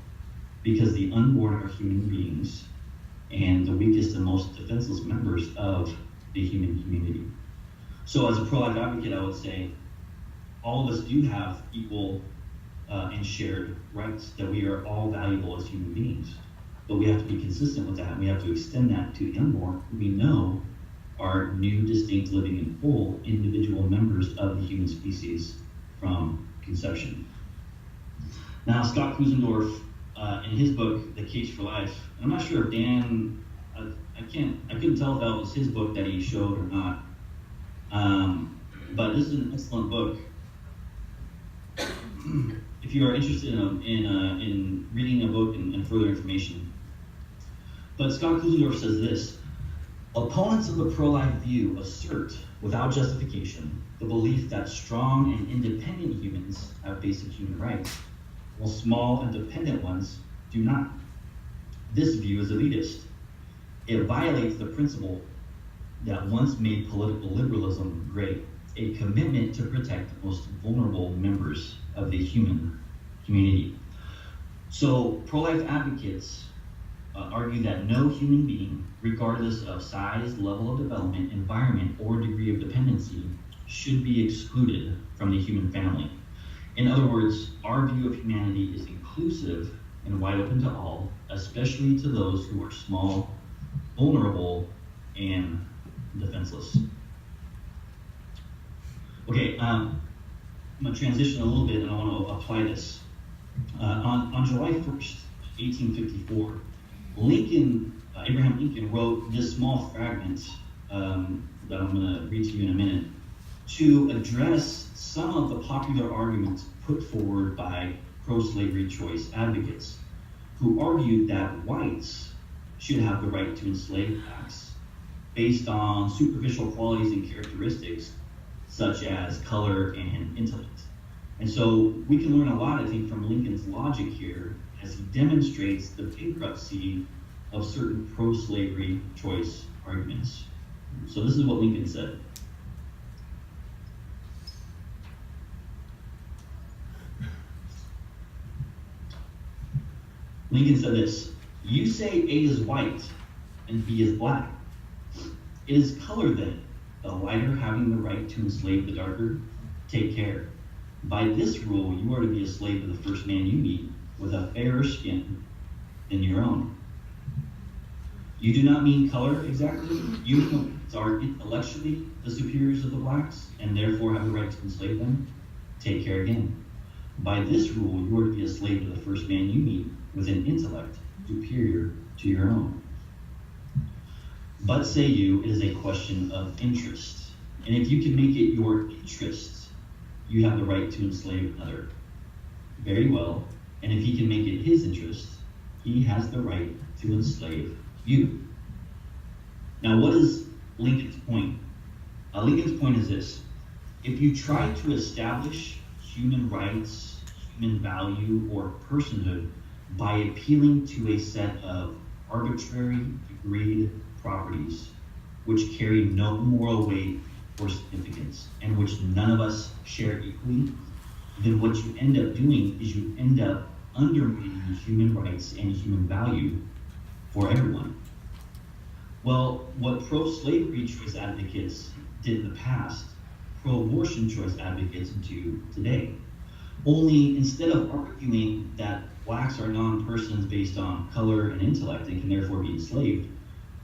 because the unborn are human beings and the weakest and most defenseless members of the human community. So as a pro-life advocate, I would say all of us do have equal and shared rights, that we are all valuable as human beings. But we have to be consistent with that, and we have to extend that to the unborn, who we know are new, distinct, living, and full individual members of the human species from conception. Now, Scott Kusendorf, in his book, The Case for Life, I'm not sure if Dan, I couldn't tell if that was his book that he showed or not, but this is an excellent book. If you are interested in reading a book and further information. But Scott Kusendorf says this: opponents of the pro-life view assert, without justification, the belief that strong and independent humans have basic human rights, while small and dependent ones do not. This view is elitist. It violates the principle that once made political liberalism great, a commitment to protect the most vulnerable members of the human community. So pro-life advocates argue that no human being, regardless of size, level of development, environment, or degree of dependency, should be excluded from the human family. In other words, our view of humanity is inclusive and wide open to all, especially to those who are small, vulnerable, and defenseless. Okay, I'm going to transition a little bit, and I want to apply this. On July 1st, 1854, Abraham Lincoln wrote this small fragment that I'm going to read to you in a minute to address some of the popular arguments put forward by pro-slavery choice advocates, who argued that whites should have the right to enslave blacks based on superficial qualities and characteristics such as color and intellect. And so we can learn a lot, I think, from Lincoln's logic here as he demonstrates the bankruptcy of certain pro-slavery choice arguments. So this is what Lincoln said. Lincoln said this: "You say A is white and B is black. It is color then, the lighter having the right to enslave the darker. Take care. By this rule, you are to be a slave to the first man you meet with a fairer skin than your own." You do not mean color exactly. You are intellectually the superiors of the blacks and therefore have the right to enslave them. Take care again. By this rule, you are to be a slave to the first man you meet with an intellect superior to your own. But, say you, it is a question of interest. And if you can make it your interest, you have the right to enslave another. Very well. And if he can make it his interest, he has the right to enslave you. Now, what is Lincoln's point? Lincoln's point is this: if you try to establish human rights, human value, or personhood by appealing to a set of arbitrary, agreed properties which carry no moral weight or significance and which none of us share equally, then what you end up doing is you end up undermining human rights and human value for everyone. Well, what pro-slavery choice advocates did in the past, pro-abortion choice advocates do today. Only instead of arguing that blacks are non-persons based on color and intellect and can therefore be enslaved,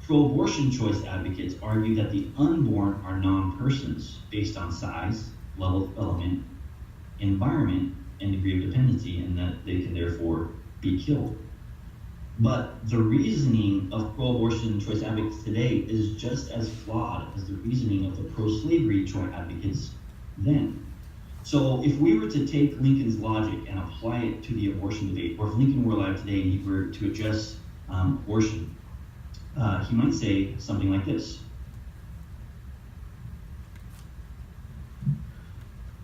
pro-abortion choice advocates argue that the unborn are non-persons based on size, level of development, environment, and degree of dependency, and that they can therefore be killed. But the reasoning of pro-abortion choice advocates today is just as flawed as the reasoning of the pro-slavery choice advocates then. So if we were to take Lincoln's logic and apply it to the abortion debate, or if Lincoln were alive today and he were to address abortion, he might say something like this: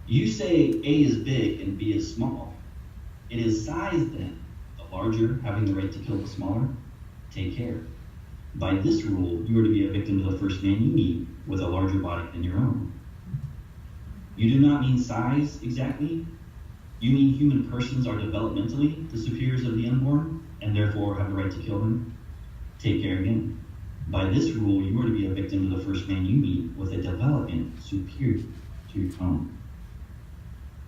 you say A is big and B is small. It is size then, the larger having the right to kill the smaller? Take care. By this rule, you are to be a victim to the first man you meet with a larger body than your own. You do not mean size exactly. You mean human persons are developmentally the superiors of the unborn and therefore have the right to kill them? Take care again. By this rule, you are to be a victim to the first man you meet with a development superior to your own.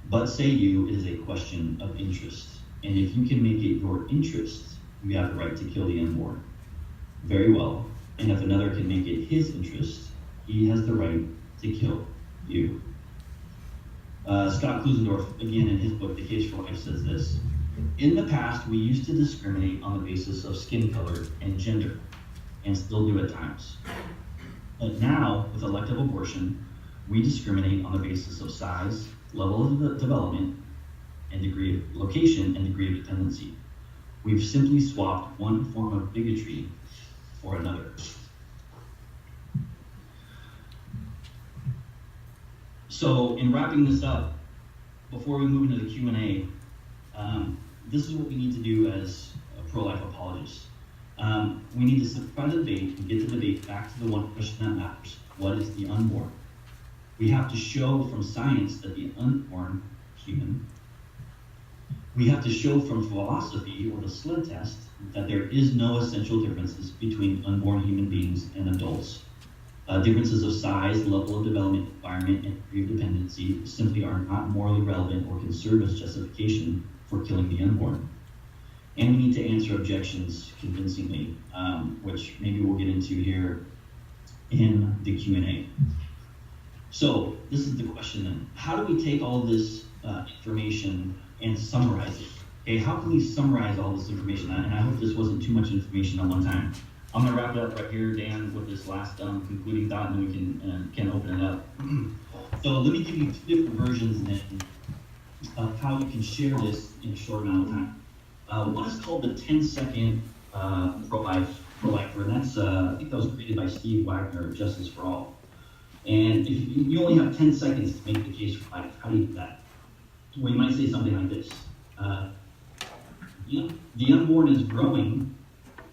But say you, it is a question of interest. And if you can make it your interest, you have the right to kill the unborn. Very well. And if another can make it his interest, he has the right to kill you. Scott Klusendorf, again in his book, The Case for Life, says this: in the past, we used to discriminate on the basis of skin color and gender, and still do at times. But now, with elective abortion, we discriminate on the basis of size, level of development, and degree of location and degree of dependency. We've simply swapped one form of bigotry for another. So, in wrapping this up, before we move into the Q&A, this is what we need to do as pro-life apologists. We need to simplify the debate and get the debate back to the one question that matters. What is the unborn? We have to show from science that the unborn human. We have to show from philosophy or the sled test that there is no essential differences between unborn human beings and adults. Differences of size, level of development, environment, and degree of dependency simply are not morally relevant or can serve as justification for killing the unborn. And we need to answer objections convincingly, which maybe we'll get into here in the Q&A. So this is the question then. How do we take all this information and summarize it? Okay, how can we summarize all this information? And I hope this wasn't too much information at one time. I'm going to wrap it up right here, Dan, with this last concluding thought, and then we can open it up. So let me give you two different versions then of how you can share this in a short amount of time. One is called the 10-second pro-lifer, and that's, I think that was created by Steve Wagner of Justice for All. And if you only have 10 seconds to make the case for life, how do you do that? Well, you might say something like this. The unborn is growing,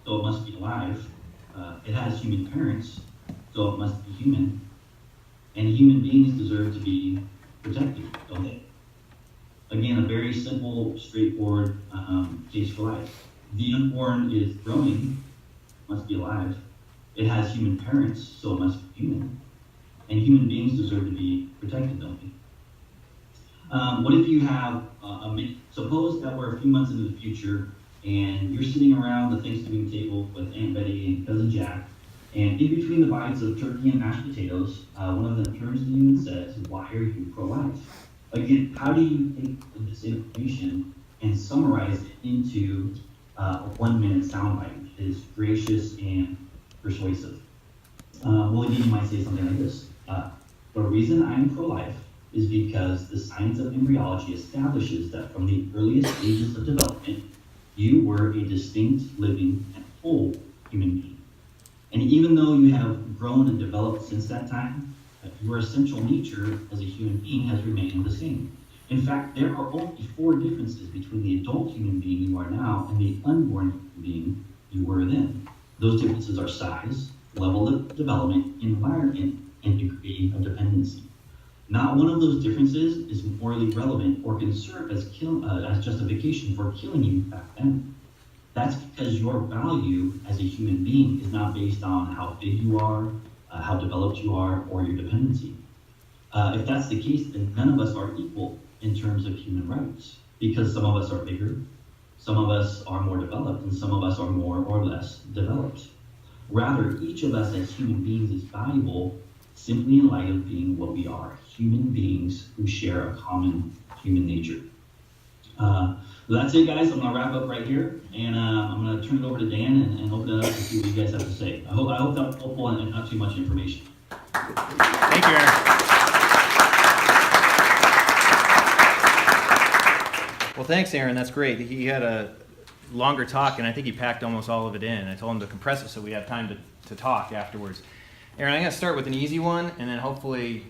so it must be alive. It has human parents, so it must be human. And human beings deserve to be protected, don't they? Again, a very simple, straightforward case for life. The unborn is growing, must be alive. It has human parents, so it must be human. And human beings deserve to be protected, don't they? What if you have suppose that we're a few months into the future and you're sitting around the Thanksgiving table with Aunt Betty and Cousin Jack, and in between the bites of turkey and mashed potatoes, one of them turns to you and says, "Why are you pro-life?" Again, how do you take this information and summarize it into a 1-minute soundbite that is gracious and persuasive? Well, again, you might say something like this. The reason I'm pro-life is because the science of embryology establishes that from the earliest stages of development, you were a distinct, living, and whole human being. And even though you have grown and developed since that time, your essential nature as a human being has remained the same. In fact, there are only 4 differences between the adult human being you are now and the unborn human being you were then. Those differences are size, level of development, environment, and degree of dependency. Not one of those differences is morally relevant or can serve as justification for killing you back then. That's because your value as a human being is not based on how big you are, how developed you are, or your dependency. If that's the case, then none of us are equal in terms of human rights, because some of us are bigger, some of us are more developed, and some of us are more or less developed. Rather, each of us as human beings is valuable simply in light of being what we are, human beings who share a common human nature. That's it, guys. I'm going to wrap up right here, and I'm going to turn it over to Dan and open it up to see what you guys have to say. I hope that was helpful and not too much information. Thank you, Aaron. Well, thanks, Aaron. That's great. He had a longer talk, and I think he packed almost all of it in. I told him to compress it so we have time to talk afterwards. Aaron, I'm going to start with an easy one, and then hopefully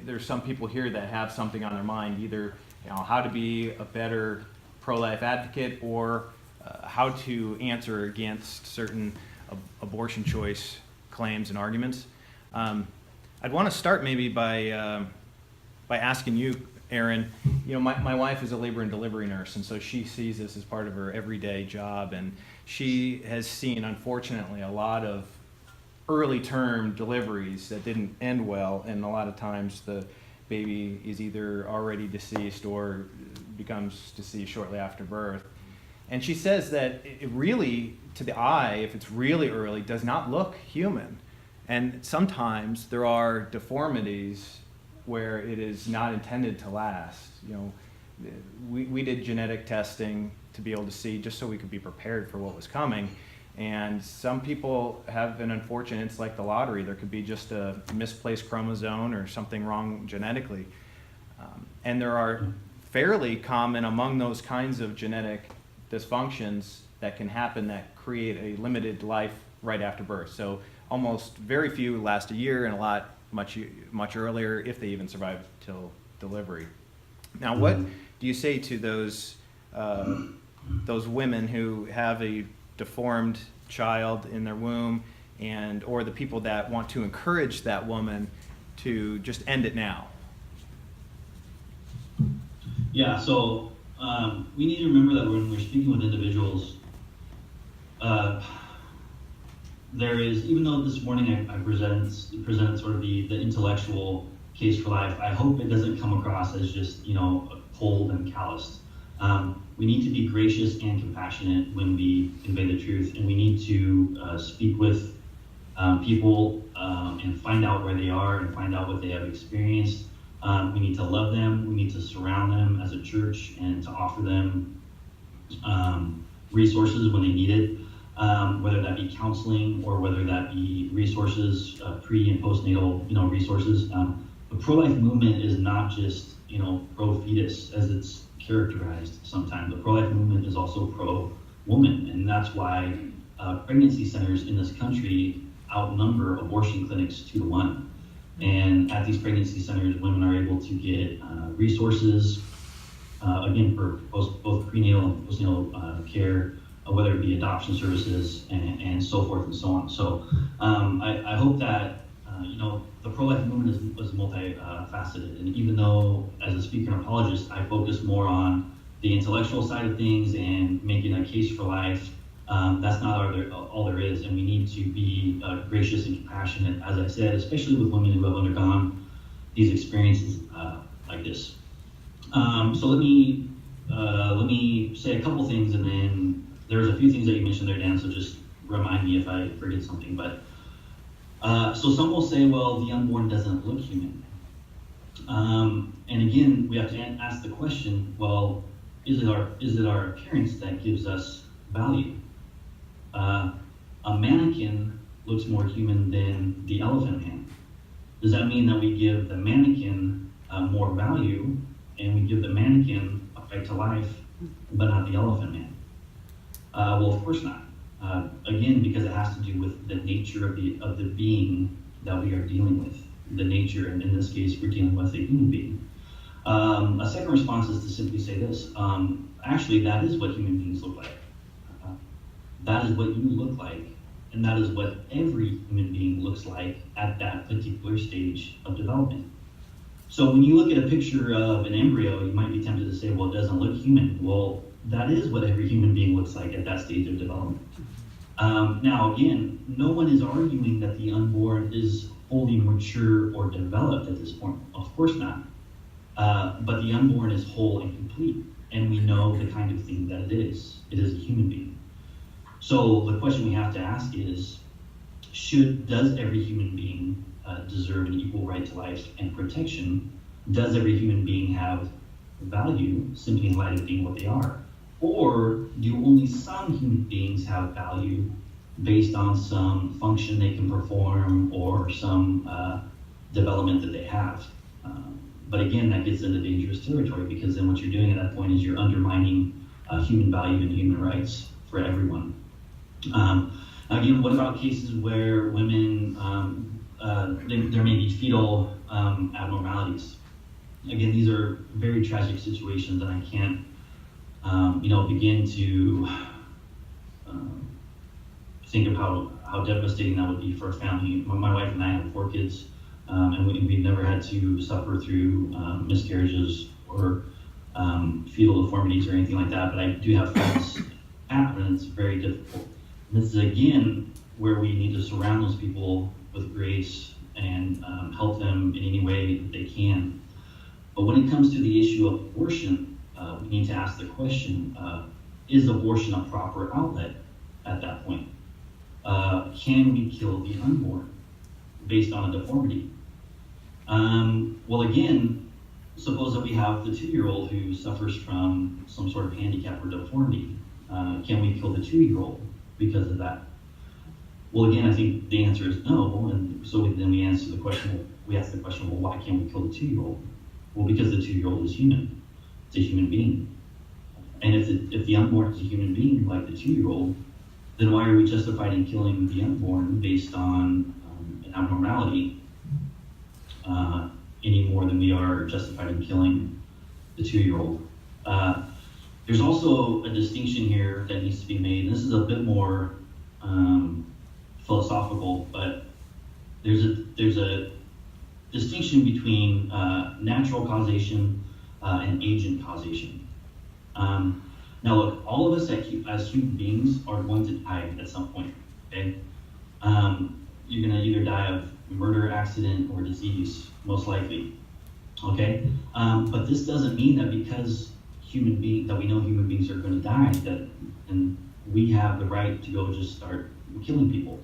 there's some people here that have something on their mind, either how to be a better pro-life advocate or how to answer against certain abortion choice claims and arguments. I'd want to start maybe by asking you, Aaron. You know, my wife is a labor and delivery nurse, and so she sees this as part of her everyday job, and she has seen, unfortunately, a lot of early term deliveries that didn't end well, and a lot of times the baby is either already deceased or becomes deceased shortly after birth. And she says that it really, to the eye, if it's really early, does not look human. And sometimes there are deformities where it is not intended to last. You know, we did genetic testing to be able to see, just so we could be prepared for what was coming. And some people have an unfortunate, it's like the lottery. There could be just a misplaced chromosome or something wrong genetically. And there are fairly common among those kinds of genetic dysfunctions that can happen that create a limited life right after birth. So almost very few last a year, and a lot much earlier, if they even survive till delivery. Now, what do you say to those women who have a deformed child in their womb, and or the people that want to encourage that woman to just end it now? Yeah, so we need to remember that when we're speaking with individuals, there is, even though this morning I presented sort of the intellectual case for life, I hope it doesn't come across as just, cold and calloused. We need to be gracious and compassionate when we convey the truth, and we need to speak with people and find out where they are and find out what they have experienced. We need to love them. We need to surround them as a church and to offer them resources when they need it, whether that be counseling or whether that be resources, pre and postnatal, resources. The pro-life movement is not just, pro-fetus as it's characterized sometimes. The pro-life movement is also pro-woman, and that's why pregnancy centers in this country outnumber abortion clinics 2 to 1. And at these pregnancy centers, women are able to get resources, again, for both prenatal and postnatal care, whether it be adoption services and so forth and so on. So I hope that, the pro-life movement is multifaceted. And even though, as a speaker and apologist, I focus more on the intellectual side of things and making a case for life, that's not all there is, and we need to be gracious and compassionate, as I said, especially with women who have undergone these experiences like this. So let me say a couple things, and then there's a few things that you mentioned there, Dan, so just remind me if I forget something. But so some will say, well, the unborn doesn't look human. And again, we have to ask the question, well, is it our appearance that gives us value? A mannequin looks more human than the elephant man. Does that mean that we give the mannequin more value, and we give the mannequin a right to life, but not the elephant man? Well, of course not. Again, because it has to do with the nature of the being that we are dealing with. The nature, and in this case, we're dealing with a human being. A second response is to simply say this. Actually, that is what human beings look like. That is what you look like, and that is what every human being looks like at that particular stage of development. So when you look at a picture of an embryo, you might be tempted to say, well, it doesn't look human. Well, that is what every human being looks like at that stage of development. Now, again, no one is arguing that the unborn is fully mature or developed at this point. Of course not. But the unborn is whole and complete, and we know the kind of thing that it is. It is a human being. So the question we have to ask is, does every human being deserve an equal right to life and protection? Does every human being have value simply in light of being what they are? Or do only some human beings have value based on some function they can perform or some development that they have? But again, that gets into dangerous territory, because then what you're doing at that point is you're undermining human value and human rights for everyone. Again, what about cases where women, there may be fetal abnormalities? Again, these are very tragic situations, and I can't, begin to think of how devastating that would be for a family. My wife and I have 4 kids, and we've never had to suffer through miscarriages or fetal deformities or anything like that, but I do have friends happen, and it's very difficult. And this is again where we need to surround those people with grace and help them in any way that they can. But when it comes to the issue of abortion, we need to ask the question, is abortion a proper outlet at that point? Can we kill the unborn based on a deformity? Well, again, suppose that we have the 2-year-old who suffers from some sort of handicap or deformity. Can we kill the 2-year-old because of that? Well, again, I think the answer is no, and so then we ask the question, well, why can't we kill the 2-year-old? Well, because the 2-year-old is human. It's a human being. And if the unborn is a human being like the 2-year-old, then why are we justified in killing the unborn based on an abnormality any more than we are justified in killing the 2-year-old? There's also a distinction here that needs to be made, and this is a bit more philosophical, but there's a distinction between natural causation and agent causation. Now look, all of us as human beings are going to die at some point, okay? You're gonna either die of murder, accident, or disease, most likely, okay? But this doesn't mean that because we know human beings are gonna die, and we have the right to go just start killing people.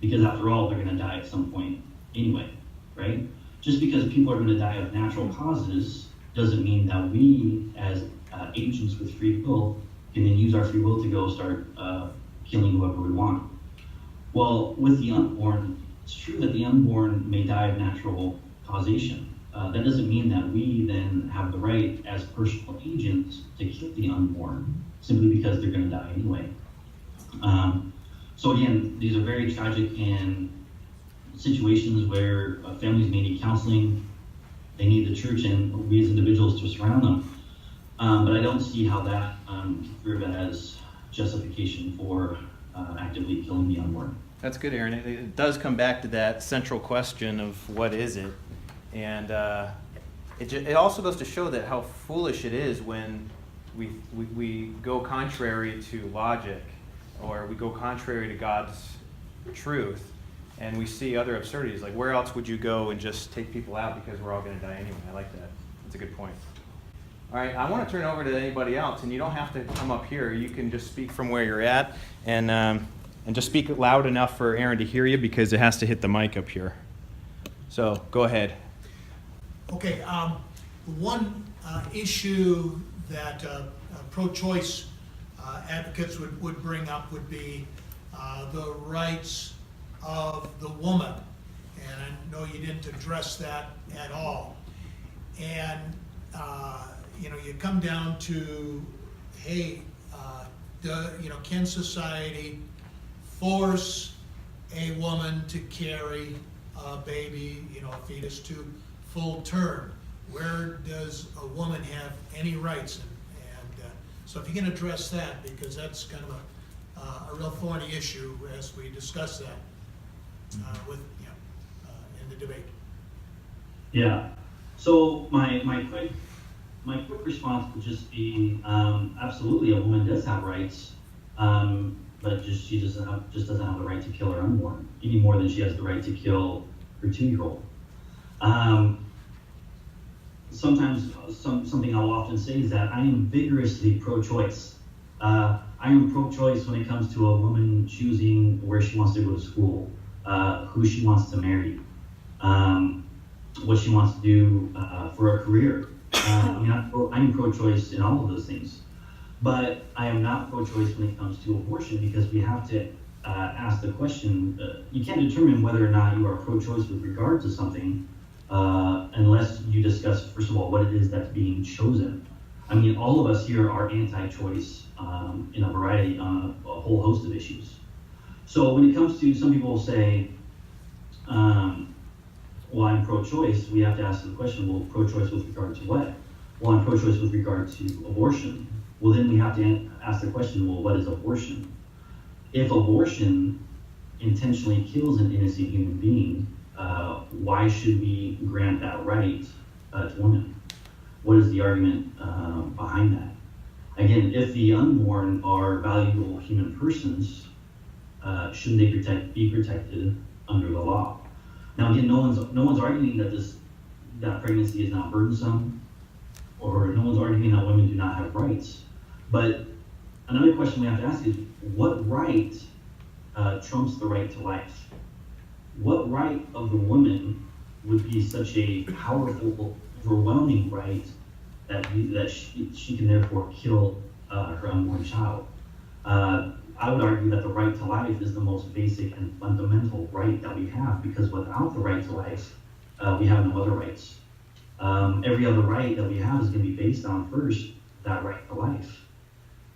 Because after all, they're gonna die at some point anyway, right? Just because people are gonna die of natural causes doesn't mean that we, as agents with free will, can then use our free will to go start killing whoever we want. Well, with the unborn, it's true that the unborn may die of natural causation. That doesn't mean that we then have the right as personal agents to kill the unborn simply because they're going to die anyway. So again, these are very tragic and situations where families may need counseling. They need the church and we as individuals to surround them. But I don't see how that can serve as justification for actively killing the unborn. That's good, Aaron. It does come back to that central question of what is it? And it also goes to show that how foolish it is when we go contrary to logic, or we go contrary to God's truth, and we see other absurdities. Like, where else would you go and just take people out because we're all going to die anyway? I like that. That's a good point. All right, I want to turn it over to anybody else, and you don't have to come up here. You can just speak from where you're at, and just speak loud enough for Aaron to hear you, because it has to hit the mic up here. So go ahead. Okay, one issue that pro-choice advocates would bring up would be the rights of the woman, and I know you didn't address that at all. And you come down to, hey, can society force a woman to carry a baby, a fetus to full term? Where does a woman have any rights? And so if you can address that, because that's kind of a real thorny issue as we discuss that in the debate. Yeah. So my quick response would just be absolutely, a woman does have rights, but she doesn't have the right to kill her unborn any more than she has the right to kill her 2-year-old. Sometimes something I'll often say is that I am vigorously pro-choice. I am pro-choice when it comes to a woman choosing where she wants to go to school, who she wants to marry, what she wants to do for a career. I'm pro-choice in all of those things. But I am not pro-choice when it comes to abortion, because we have to ask the question, you can't determine whether or not you are pro-choice with regard to something unless you discuss, first of all, what it is that's being chosen. I mean, all of us here are anti-choice in a variety, on a whole host of issues. So when it comes to, some people say, well, I'm pro-choice, we have to ask the question, well, pro-choice with regard to what? Well, I'm pro-choice with regard to abortion. Well, then we have to ask the question, well, what is abortion? If abortion intentionally kills an innocent human being, why should we grant that right to women? What is the argument behind that? Again, if the unborn are valuable human persons, shouldn't they be protected under the law? Now, again, no one's arguing that pregnancy is not burdensome, or no one's arguing that women do not have rights. But another question we have to ask is, what right trumps the right to life? What right of the woman would be such a powerful, overwhelming right that she can therefore kill her unborn child? I would argue that the right to life is the most basic and fundamental right that we have, because without the right to life, we have no other rights. Every other right that we have is going to be based on, first, that right to life.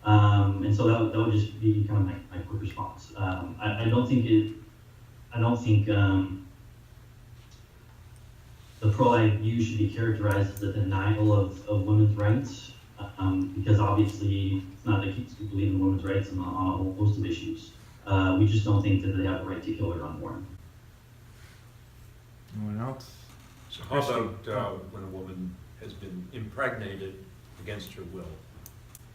And so that would just be kind of my quick response. I don't think the pro-life view should be characterized as a denial of women's rights, because obviously it's not the case. We believe in women's rights on a whole host of issues. We just don't think that they have the right to kill their unborn. Anyone else? So how about when a woman has been impregnated against her will?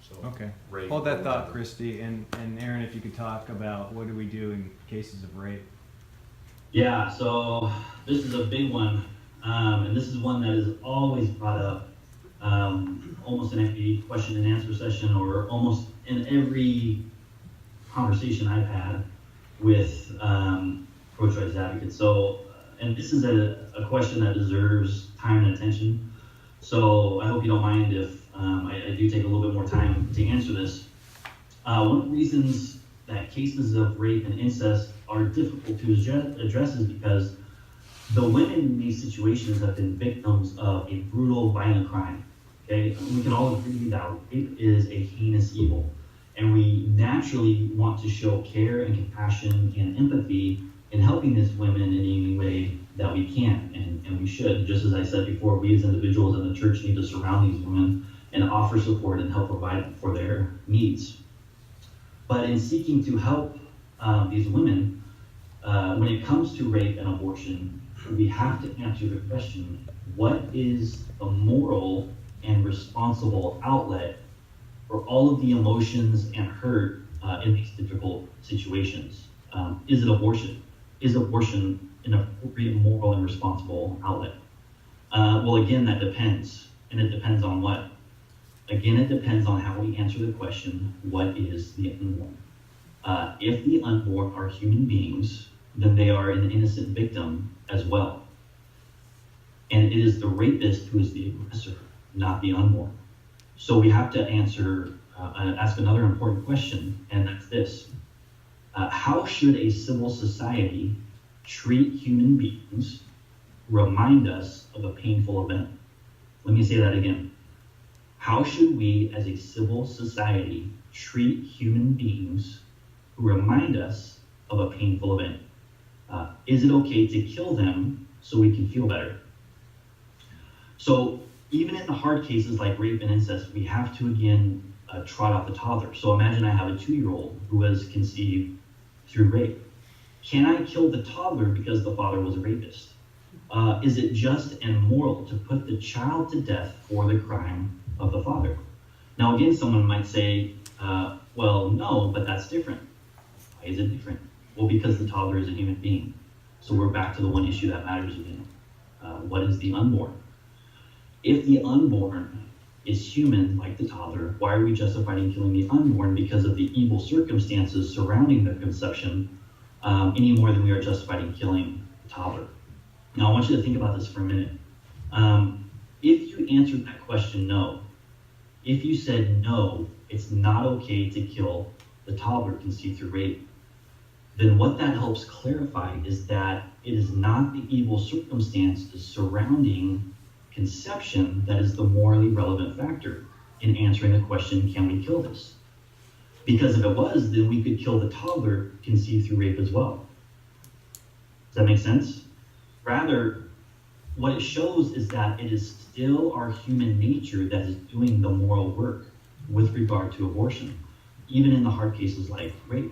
So Okay. rape Hold or that thought, whatever. Christy, and Aaron, if you could talk about what do we do in cases of rape? Yeah, so this is a big one, and this is one that is always brought up, almost in every question and answer session, or almost in every conversation I've had with pro-choice advocates. So, and this is a question that deserves time and attention. So I hope you don't mind if I do take a little bit more time to answer this. One of the reasons that cases of rape and incest are difficult to address is because the women in these situations have been victims of a brutal, violent crime. Okay, we can all agree that rape is a heinous evil, and we naturally want to show care and compassion and empathy in helping these women in any way that we can, and we should. Just as I said before, we as individuals in the church need to surround these women and offer support and help provide for their needs. But in seeking to help these women, when it comes to rape and abortion, we have to answer the question, what is the moral and responsible outlet for all of the emotions and hurt in these difficult situations? Is it abortion? Is abortion an appropriate moral and responsible outlet? Well, again, that depends. And it depends on what? Again, it depends on how we answer the question, what is the unborn? If the unborn are human beings, then they are an innocent victim as well. And it is the rapist who is the aggressor, not the unborn. So we have to ask another important question, and that's this. How should a civil society treat human beings who remind us of a painful event? Let me say that again. How should we as a civil society treat human beings who remind us of a painful event? Is it okay to kill them so we can feel better? So even in the hard cases like rape and incest, we have to again trot out the toddler. So imagine I have a 2-year-old who was conceived through rape. Can I kill the toddler because the father was a rapist? Is it just and moral to put the child to death for the crime of the father? Now again, someone might say, well, no, but that's different. Why is it different? Well, because the toddler is a human being. So we're back to the one issue that matters again. What is the unborn? If the unborn is human like the toddler, why are we justifying killing the unborn because of the evil circumstances surrounding their conception any more than we are justifying killing the toddler? Now I want you to think about this for a minute. If you answered that question no, if you said no, it's not okay to kill the toddler conceived through rape, then what that helps clarify is that it is not the evil circumstances surrounding conception that is the morally relevant factor in answering the question, can we kill this? Because if it was, then we could kill the toddler conceived through rape as well. Does that make sense? Rather, what it shows is that it is still our human nature that is doing the moral work with regard to abortion, even in the hard cases like rape.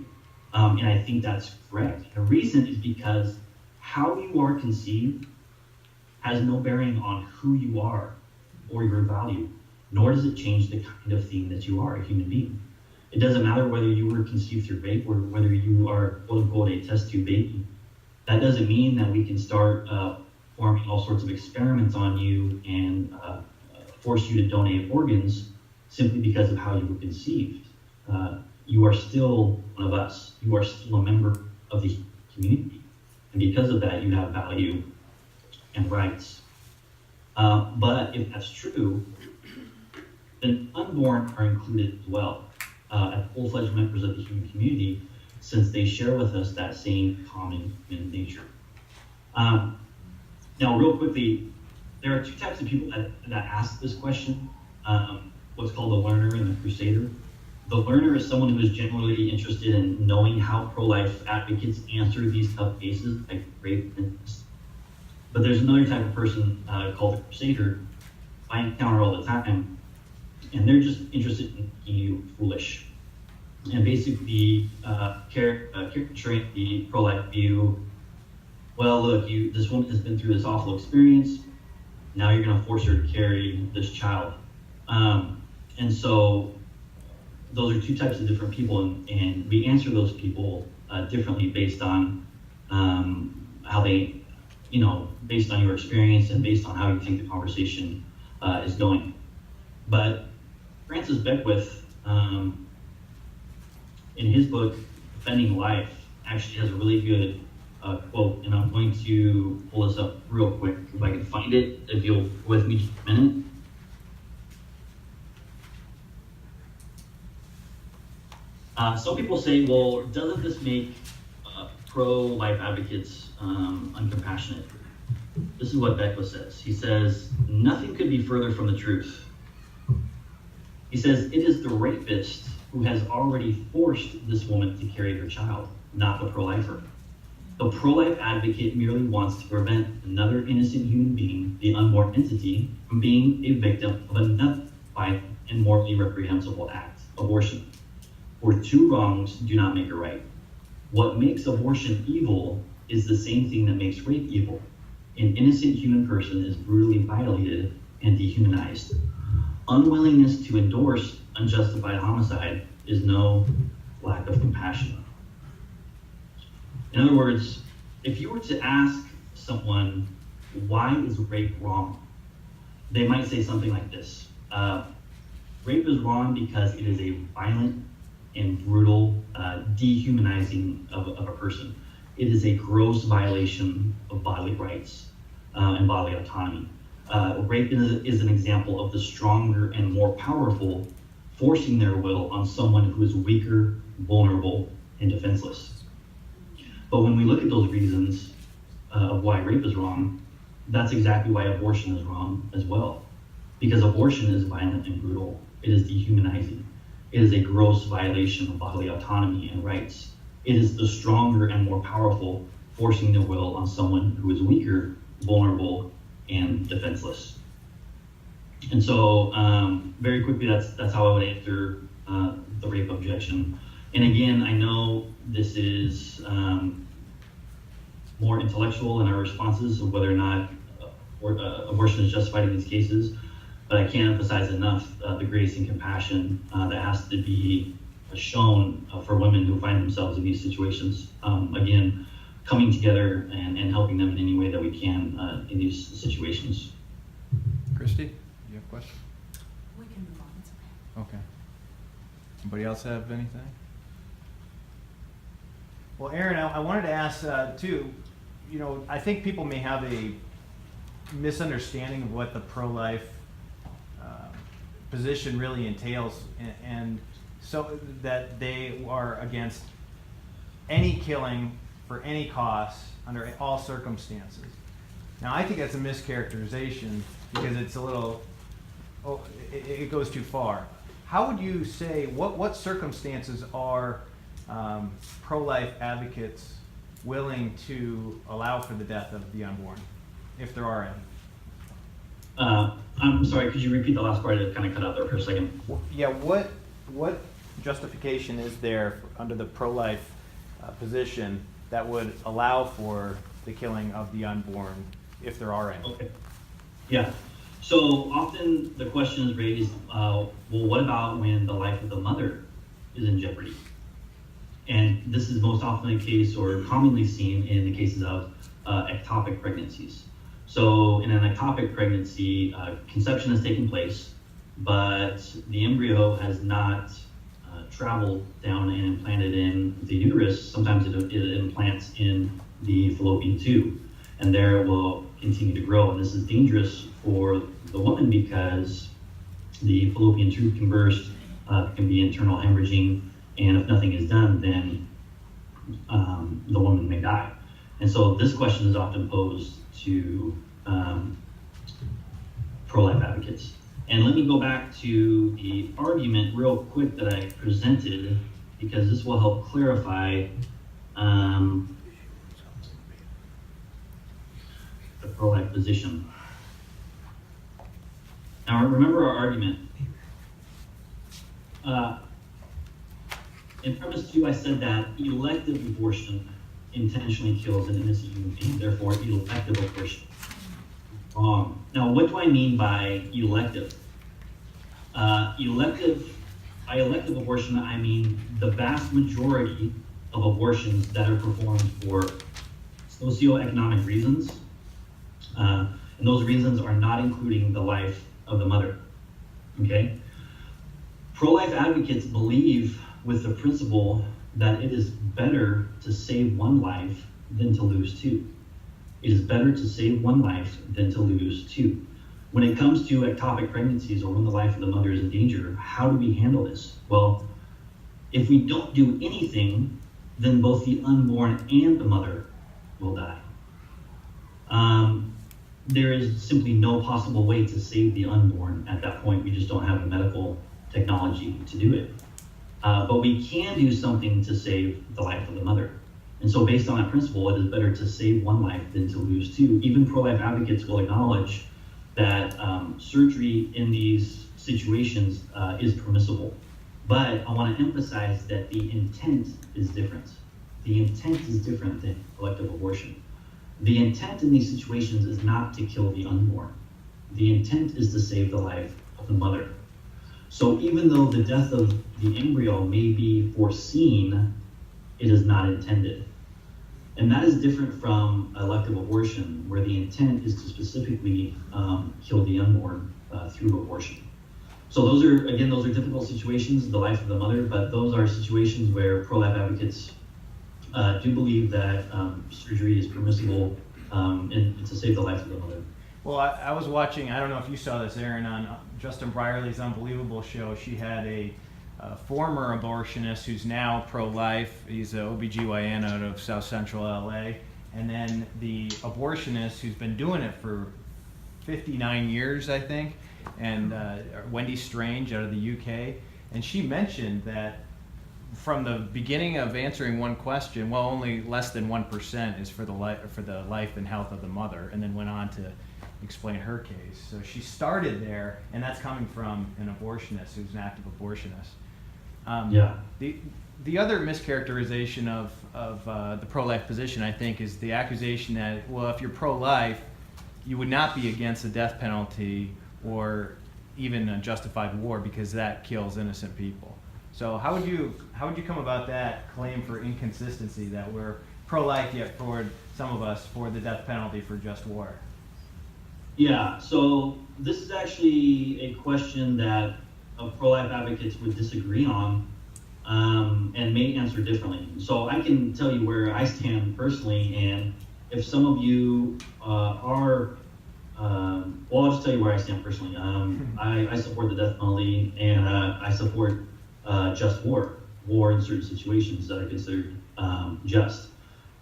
And I think that's correct. The reason is because how you are conceived has no bearing on who you are or your value, nor does it change the kind of thing that you are, a human being. It doesn't matter whether you were conceived through rape or whether you are, quote unquote, a test tube baby. That doesn't mean that we can start forming all sorts of experiments on you and force you to donate organs simply because of how you were conceived. You are still one of us. You are still a member of the community. And because of that, you have value and rights. But if that's true, then unborn are included as well as full-fledged members of the human community, since they share with us that same common human nature. Now, real quickly, there are two types of people that ask this question, what's called the learner and the crusader. The learner is someone who is generally interested in knowing how pro-life advocates answer these tough cases like rape and incest. But there's another type of person called the crusader I encounter all the time, and they're just interested in making you foolish and basically caricaturing the pro-life view. Well, look, this woman has been through this awful experience. Now you're going to force her to carry this child. And so those are two types of different people, and we answer those people differently based on how they, based on your experience and based on how you think the conversation is going. But Francis Beckwith, in his book, Defending Life, actually has a really good quote, and I'm going to pull this up real quick if I can find it, if you'll go with me just a minute. Some people say, well, doesn't this make pro-life advocates uncompassionate? This is what Beckwith says. He says, nothing could be further from the truth. He says, it is the rapist who has already forced this woman to carry her child, not the pro-lifer. The pro-life advocate merely wants to prevent another innocent human being, the unborn entity, from being a victim of another violent and morally reprehensible act, abortion. For two wrongs do not make a right. What makes abortion evil is the same thing that makes rape evil. An innocent human person is brutally violated and dehumanized. Unwillingness to endorse unjustified homicide is no lack of compassion. In other words, if you were to ask someone, why is rape wrong? They might say something like this. Rape is wrong because it is a violent and brutal dehumanizing of a person. It is a gross violation of bodily rights and bodily autonomy. Rape is an example of the stronger and more powerful forcing their will on someone who is weaker, vulnerable, and defenseless. But when we look at those reasons of why rape is wrong, that's exactly why abortion is wrong as well. Because abortion is violent and brutal. It is dehumanizing. It is a gross violation of bodily autonomy and rights. It is the stronger and more powerful forcing their will on someone who is weaker, vulnerable, and defenseless. And so, very quickly, that's how I would answer the rape objection. And again, I know this is more intellectual in our responses of whether or not abortion is justified in these cases, but I can't emphasize enough the grace and compassion that has to be shown for women who find themselves in these situations. Again, coming together and helping them in any way that we can in these situations. Christy, do you have a question? We can move on, it's okay. Okay. Anybody else have anything? Well, Aaron, I wanted to ask too, I think people may have a misunderstanding of what the pro-life position really entails, and so that they are against any killing for any cost under all circumstances. Now, I think that's a mischaracterization because it's a little, it goes too far. How would you say, what circumstances are pro-life advocates willing to allow for the death of the unborn, if there are any? I'm sorry, could you repeat the last part? It kind of cut out there for a second. Yeah, what justification is there under the pro-life position that would allow for the killing of the unborn, if there are any. Okay. Yeah. So often the question is raised, well, what about when the life of the mother is in jeopardy? And this is most often the case, or commonly seen in the cases of ectopic pregnancies. So in an ectopic pregnancy, conception has taken place, but the embryo has not traveled down and implanted in the uterus. Sometimes it implants in the fallopian tube, and there it will continue to grow. And this is dangerous for the woman because the fallopian tube can burst, can be internal hemorrhaging, and if nothing is done, then the woman may die. And so this question is often posed to pro-life advocates. And let me go back to the argument real quick that I presented, because this will help clarify the pro-life position. Now remember our argument. In premise 2, I said that elective abortion intentionally kills an innocent human being, therefore elective abortion. Wrong. Now, what do I mean by elective? By elective abortion, I mean the vast majority of abortions that are performed for socioeconomic reasons, and those reasons are not including the life of the mother. Okay? Pro-life advocates believe with the principle that it is better to save one life than to lose two. It is better to save one life than to lose two. When it comes to ectopic pregnancies, or when the life of the mother is in danger, how do we handle this? Well, if we don't do anything, then both the unborn and the mother will die. There is simply no possible way to save the unborn at that point. We just don't have the medical technology to do it. But we can do something to save the life of the mother. And so based on that principle, it is better to save one life than to lose two. Even pro-life advocates will acknowledge that surgery in these situations is permissible. But I want to emphasize that the intent is different. The intent is different than elective abortion. The intent in these situations is not to kill the unborn. The intent is to save the life of the mother. So even though the death of the embryo may be foreseen, it is not intended. And that is different from elective abortion, where the intent is to specifically kill the unborn through abortion. So those are difficult situations, the life of the mother, but those are situations where pro-life advocates do believe that surgery is permissible and to save the life of the mother. Well, I was watching, I don't know if you saw this, Aaron, on Justin Brierley's Unbelievable show. She had a former abortionist who's now pro-life. He's an OBGYN out of South Central LA. And then the abortionist who's been doing it for 59 years, I think, and Wendy Strange out of the UK. And she mentioned that from the beginning of answering one question, well, only less than 1% is for the life and health of the mother, and then went on to explain her case. So she started there, and that's coming from an abortionist who's an active abortionist. The other mischaracterization of the pro-life position, I think, is the accusation that, well, if you're pro-life, you would not be against the death penalty or even a justified war because that kills innocent people. So how would you come about that claim for inconsistency that we're pro-life yet for some of us for the death penalty for just war? Yeah, so this is actually a question that pro-life advocates would disagree on and may answer differently. So I can tell you where I stand personally, and if some of you well, I'll just tell you where I stand personally. I support the death penalty, and I support just war in certain situations that are considered just.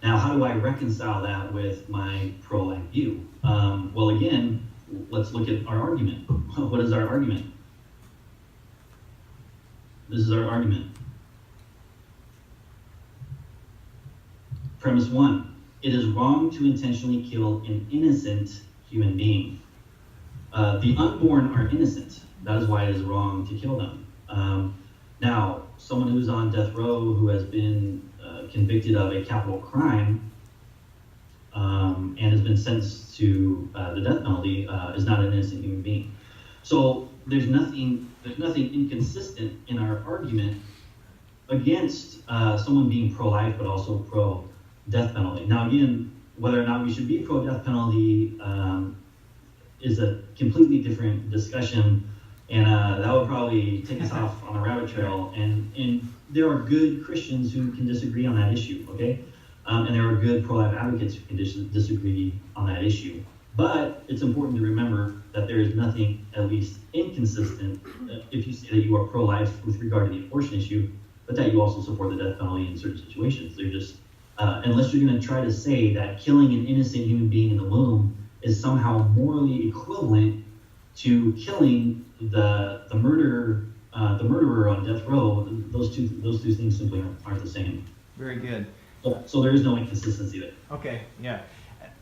Now, how do I reconcile that with my pro-life view? Well, again, let's look at our argument. What is our argument? This is our argument. Premise 1, it is wrong to intentionally kill an innocent human being. The unborn are innocent. That is why it is wrong to kill them. Now, someone who's on death row who has been convicted of a capital crime and has been sentenced to the death penalty is not an innocent human being. So there's nothing inconsistent in our argument against someone being pro-life but also pro-death penalty. Now again, whether or not we should be pro-death penalty is a completely different discussion, and that would probably take us off on a rabbit trail. And there are good Christians who can disagree on that issue, okay? And there are good pro-life advocates who can disagree on that issue. But it's important to remember that there is nothing, at least inconsistent, if you say that you are pro-life with regard to the abortion issue, but that you also support the death penalty in certain situations. They're just, unless you're going to try to say that killing an innocent human being in the womb is somehow morally equivalent to killing the murderer on death row, those two things simply aren't the same. Very good. So there is no inconsistency there. Okay, yeah.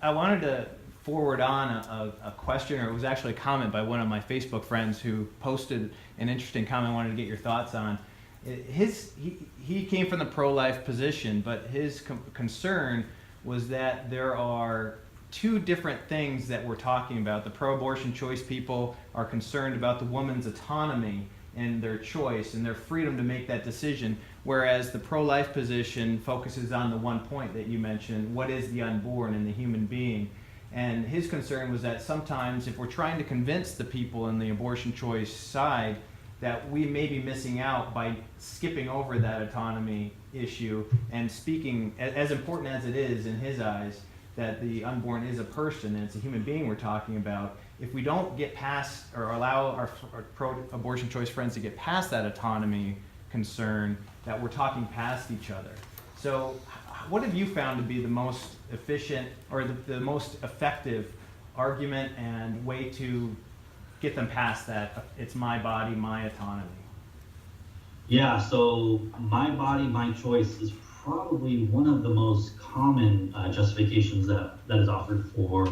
I wanted to forward on a question, or it was actually a comment by one of my Facebook friends who posted an interesting comment I wanted to get your thoughts on. He came from the pro-life position, but his concern was that there are two different things that we're talking about. The pro-abortion choice people are concerned about the woman's autonomy and their choice and their freedom to make that decision, whereas the pro-life position focuses on the one point that you mentioned: what is the unborn and the human being? And his concern was that sometimes if we're trying to convince the people in the abortion choice side that we may be missing out by skipping over that autonomy issue and speaking, as important as it is in his eyes, that the unborn is a person and it's a human being we're talking about. If we don't get past or allow our pro-abortion choice friends to get past that autonomy concern, that we're talking past each other. So what have you found to be the most efficient or the most effective argument and way to get them past that it's my body, my autonomy? Yeah, so my body, my choice is probably one of the most common justifications that is offered for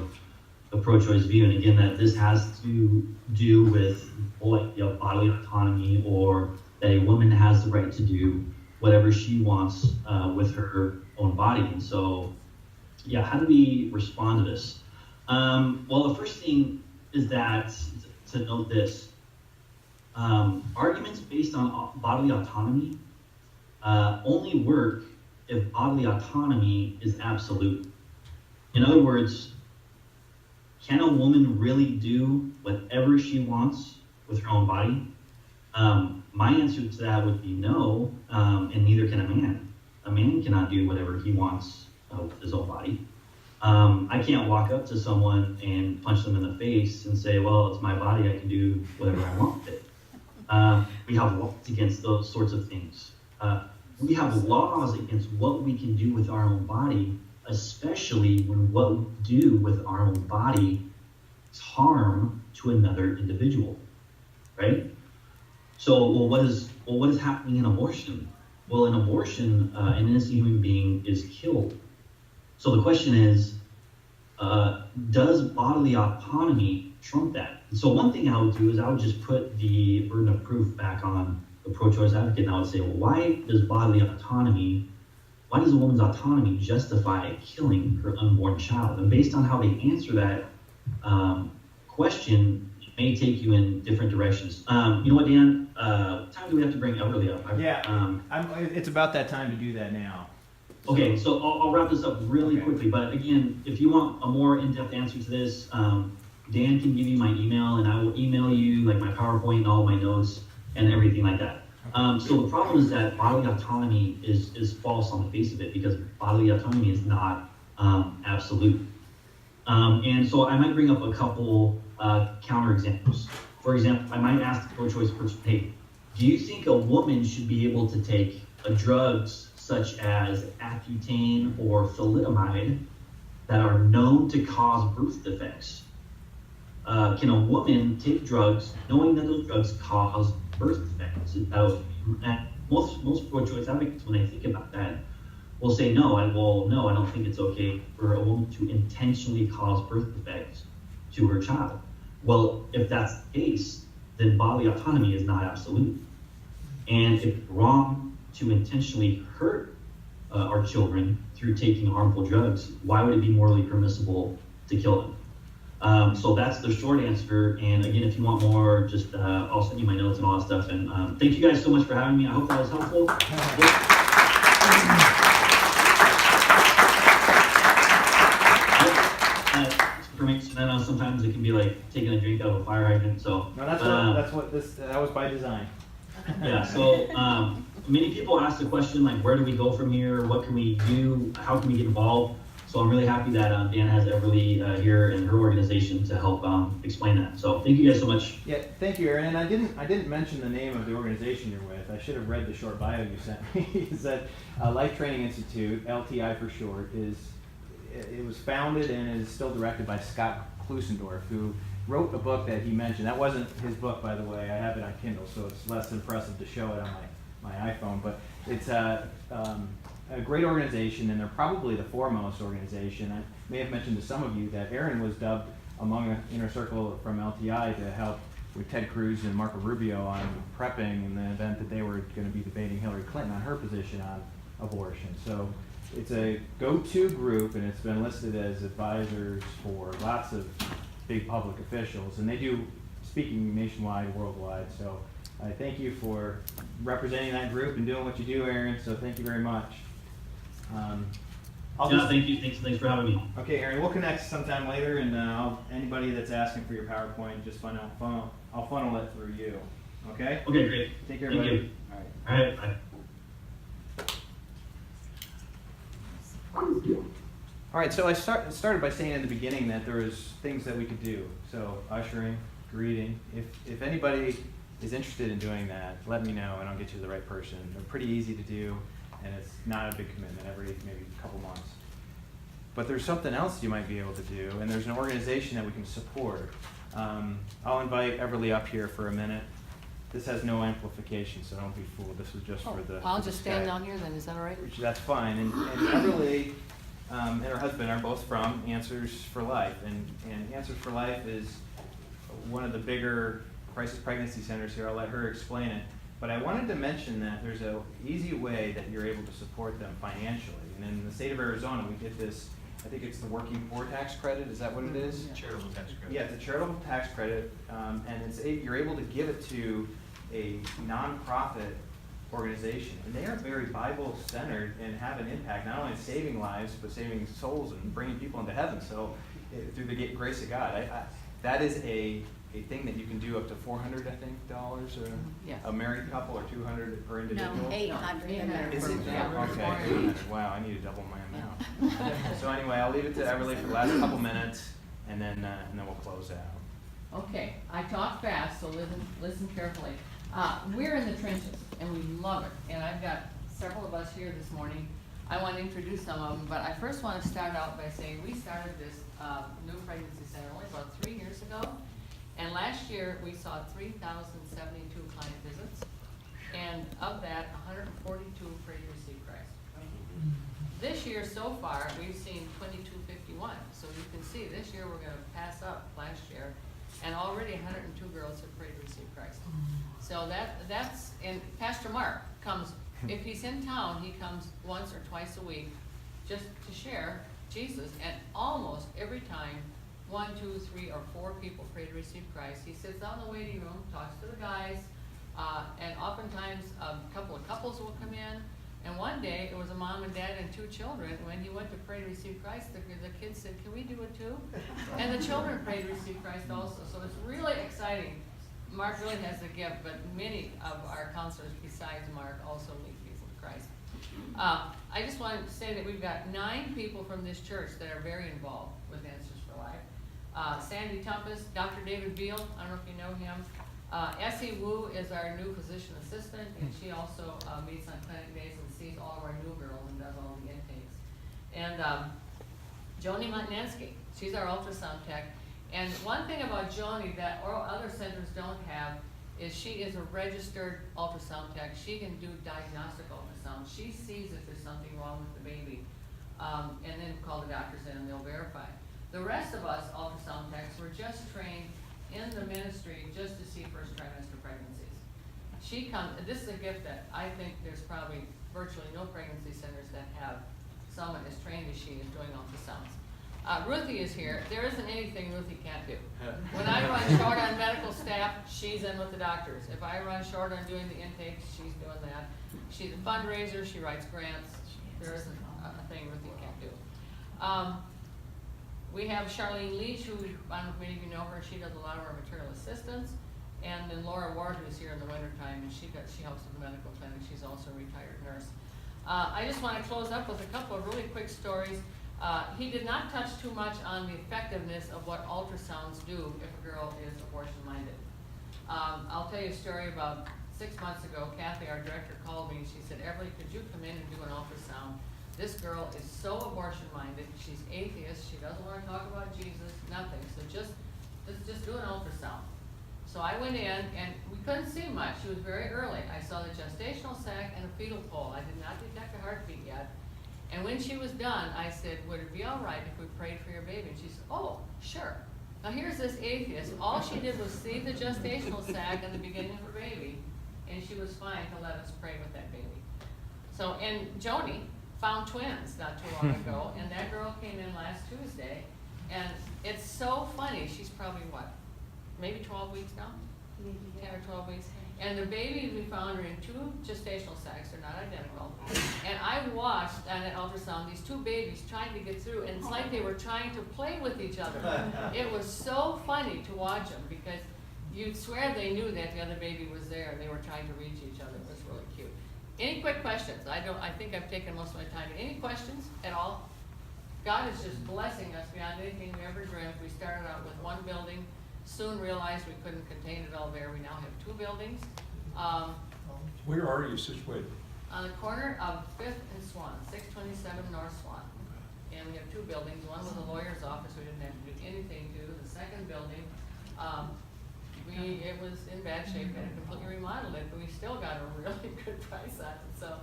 the pro-choice view. And again, that this has to do with bodily autonomy, or that a woman has the right to do whatever she wants with her own body. And so, yeah, how do we respond to this? Well, the first thing is that to note this. Arguments based on bodily autonomy only work if bodily autonomy is absolute. In other words, can a woman really do whatever she wants with her own body? My answer to that would be no, and neither can a man. A man cannot do whatever he wants with his own body. I can't walk up to someone and punch them in the face and say, well, it's my body, I can do whatever I want with it. We have laws against those sorts of things. We have laws against what we can do with our own body, especially when what we do with our own body is harm to another individual, right? So, what is happening in abortion? Well, in abortion, an innocent human being is killed. So the question is, does bodily autonomy trump that? So one thing I would do is I would just put the burden of proof back on the pro-choice advocate, and I would say, well, why does a woman's autonomy justify killing her unborn child? And based on how they answer that question, it may take you in different directions. You know what, Dan? What time do we have to bring Everly up? It's about that time to do that now. Okay, so I'll wrap this up really quickly. But again, if you want a more in-depth answer to this, Dan can give you my email, and I will email you like my PowerPoint and all my notes and everything like that. So the problem is that bodily autonomy is false on the face of it, because bodily autonomy is not absolute. And so I might bring up a couple counterexamples. For example, I might ask the pro-choice person, hey, do you think a woman should be able to take drugs such as Accutane or thalidomide that are known to cause birth defects? Can a woman take drugs knowing that those drugs cause birth defects? Most pro-choice advocates, when they think about that, will say no. I don't think it's okay for a woman to intentionally cause birth defects to her child. Well, if that's the case, then bodily autonomy is not absolute. And if it's wrong to intentionally hurt our children through taking harmful drugs, why would it be morally permissible to kill them? So that's the short answer. And again, if you want more, just I'll send you my notes and all that stuff. And thank you guys so much for having me. I hope that was helpful. For me, so then sometimes it can be like taking a drink out of a fire hydrant. So No, that was by design. yeah. So many people ask the question like, where do we go from here? What can we do? How can we get involved? So I'm really happy that Dan has Everly here and her organization to help explain that. So thank you guys so much. Yeah, thank you, Aaron. And I didn't mention the name of the organization you're with. I should have read the short bio you sent me. Is that Life Training Institute, LTI for short, it was founded and is still directed by Scott Klusendorf, who wrote a book that he mentioned. That wasn't his book, by the way. I have it on Kindle, so it's less impressive to show it on my iPhone. But it's a great organization, and they're probably the foremost organization. I may have mentioned to some of you that Aaron was dubbed among an inner circle from LTI to help with Ted Cruz and Marco Rubio on prepping in the event that they were going to be debating Hillary Clinton on her position on abortion. So it's a go-to group, and it's been listed as advisors for lots of big public officials, and they do speaking nationwide, worldwide. So I thank you for representing that group and doing what you do, Aaron. So thank you very much. Thank you. Thanks for having me. Okay, Aaron, we'll connect sometime later, and anybody that's asking for your PowerPoint, just I'll funnel it through you. Okay? Okay, great. Take care, Thank buddy. you. All right. All right, bye. All right, so I started by saying in the beginning that there was things that we could do. So ushering, greeting. If anybody is interested in doing that, let me know and I'll get you the right person. They're pretty easy to do, and it's not a big commitment, every maybe a couple months. But there's something else you might be able to do, and there's an organization that we can support. I'll invite Everly up here for a minute. This has no amplification, so don't be fooled. This is just for the. I'll for the just stand Skype. down here then, is that all right? Which that's fine. And Everly and her husband are both from Answers for Life, and Answers for Life is one of the bigger crisis pregnancy centers here. I'll let her explain it. But I wanted to mention that there's an easy way that you're able to support them financially. And in the state of Arizona, we get this, I think it's the Working Poor Tax Credit. Is that what it is? Charitable tax credit. Yeah, it's a charitable tax credit, and you're able to give it to a nonprofit organization, and they are very Bible-centered and have an impact not only in saving lives but saving souls and bringing people into heaven. So, through the grace of God, that is a thing that you can do up to $400, I think, dollars Yes. a married couple, or $200 per individual. No, 800. Is it? Yeah. Okay, 800. Wow, I need to double my amount. So anyway, I'll leave it to Everly for the last couple minutes, and then we'll close out. Okay, I talk fast, so listen carefully. We're in the trenches, and we love it. And I've got several of us here this morning. I want to introduce some of them, but I first want to start out by saying we started this new pregnancy center only about 3 years ago. And last year, we saw 3,072 client visits. And of that, 142 prayed to receive Christ. This year, so far, we've seen 2251. So you can see, this year we're going to pass up last year. And already 102 girls have prayed to receive Christ. So that's, and Pastor Mark comes, if he's in town, he comes once or twice a week just to share Jesus. And almost every time, 1, 2, 3, or 4 people pray to receive Christ. He sits down in the waiting room, talks to the guys, and oftentimes a couple of couples will come in. And one day, it was a mom and dad and 2 children. When he went to pray to receive Christ, the kids said, "Can we do it too?" And the children prayed to receive Christ also. So it's really exciting. Mark really has a gift, but many of our counselors besides Mark also lead people to Christ. I just wanted to say that we've got 9 people from this church that are very involved with Answers for Life. Sandy Tumpus, Dr. David Beal, I don't know if you know him. Essie Wu is our new physician assistant, and she also meets on clinic days and sees all of our new girls and does all the intakes. And Joni Motnansky, she's our ultrasound tech. And one thing about Joni that other centers don't have is she is a registered ultrasound tech. She can do diagnostic ultrasound. She sees if there's something wrong with the baby, and then call the doctors in and they'll verify. The rest of us ultrasound techs were just trained in the ministry just to see first trimester pregnancies. She comes, this is a gift that I think there's probably virtually no pregnancy centers that have someone as trained as she is doing ultrasounds. Ruthie is here. There isn't anything Ruthie can't do. When I run short on medical staff, she's in with the doctors. If I run short on doing the intakes, she's doing that. She's a fundraiser, she writes grants. There isn't a thing Ruthie can't do. We have Charlene Leach, who, I don't know if many of you know her, she does a lot of our material assistance. And then Laura Ward, who's here in the wintertime, and she helps with the medical clinic. She's also a retired nurse. I just want to close up with a couple of really quick stories. He did not touch too much on the effectiveness of what ultrasounds do if a girl is abortion-minded. I'll tell you a story about 6 months ago. Kathy, our director, called me and she said, Everly, could you come in and do an ultrasound? This girl is so abortion-minded. She's atheist. She doesn't want to talk about Jesus, nothing. So just do an ultrasound. So I went in and we couldn't see much. She was very early. I saw the gestational sac and a fetal pole. I did not detect a heartbeat yet. And when she was done, I said, would it be all right if we prayed for your baby? And she said, oh, sure. Now here's this atheist. All she did was see the gestational sac and the beginning of her baby, and she was fine to let us pray with that baby. So, and Joni found twins not too long ago, and that girl came in last Tuesday, and it's so funny. She's probably, what, maybe 12 weeks now? 10 or 12 weeks. And the babies we found are in 2 gestational sacs, they're not identical. And I watched on an ultrasound these 2 babies trying to get through, and it's like they were trying to play with each other. It was so funny to watch them because you'd swear they knew that the other baby was there and they were trying to reach each other. It was really cute. Any quick questions? I think I've taken most of my time. Any questions at all? God is just blessing us beyond anything we ever dreamt. We started out with 1 building. Soon realized we couldn't contain it all there. We now have 2 buildings. Where are you situated? On the corner of 5th and Swan, 627 North Swan. And we have 2 buildings. One was a lawyer's office we didn't have to do anything to. The second building, it was in bad shape. We had to completely remodeled it, but we still got a really good price on it. So,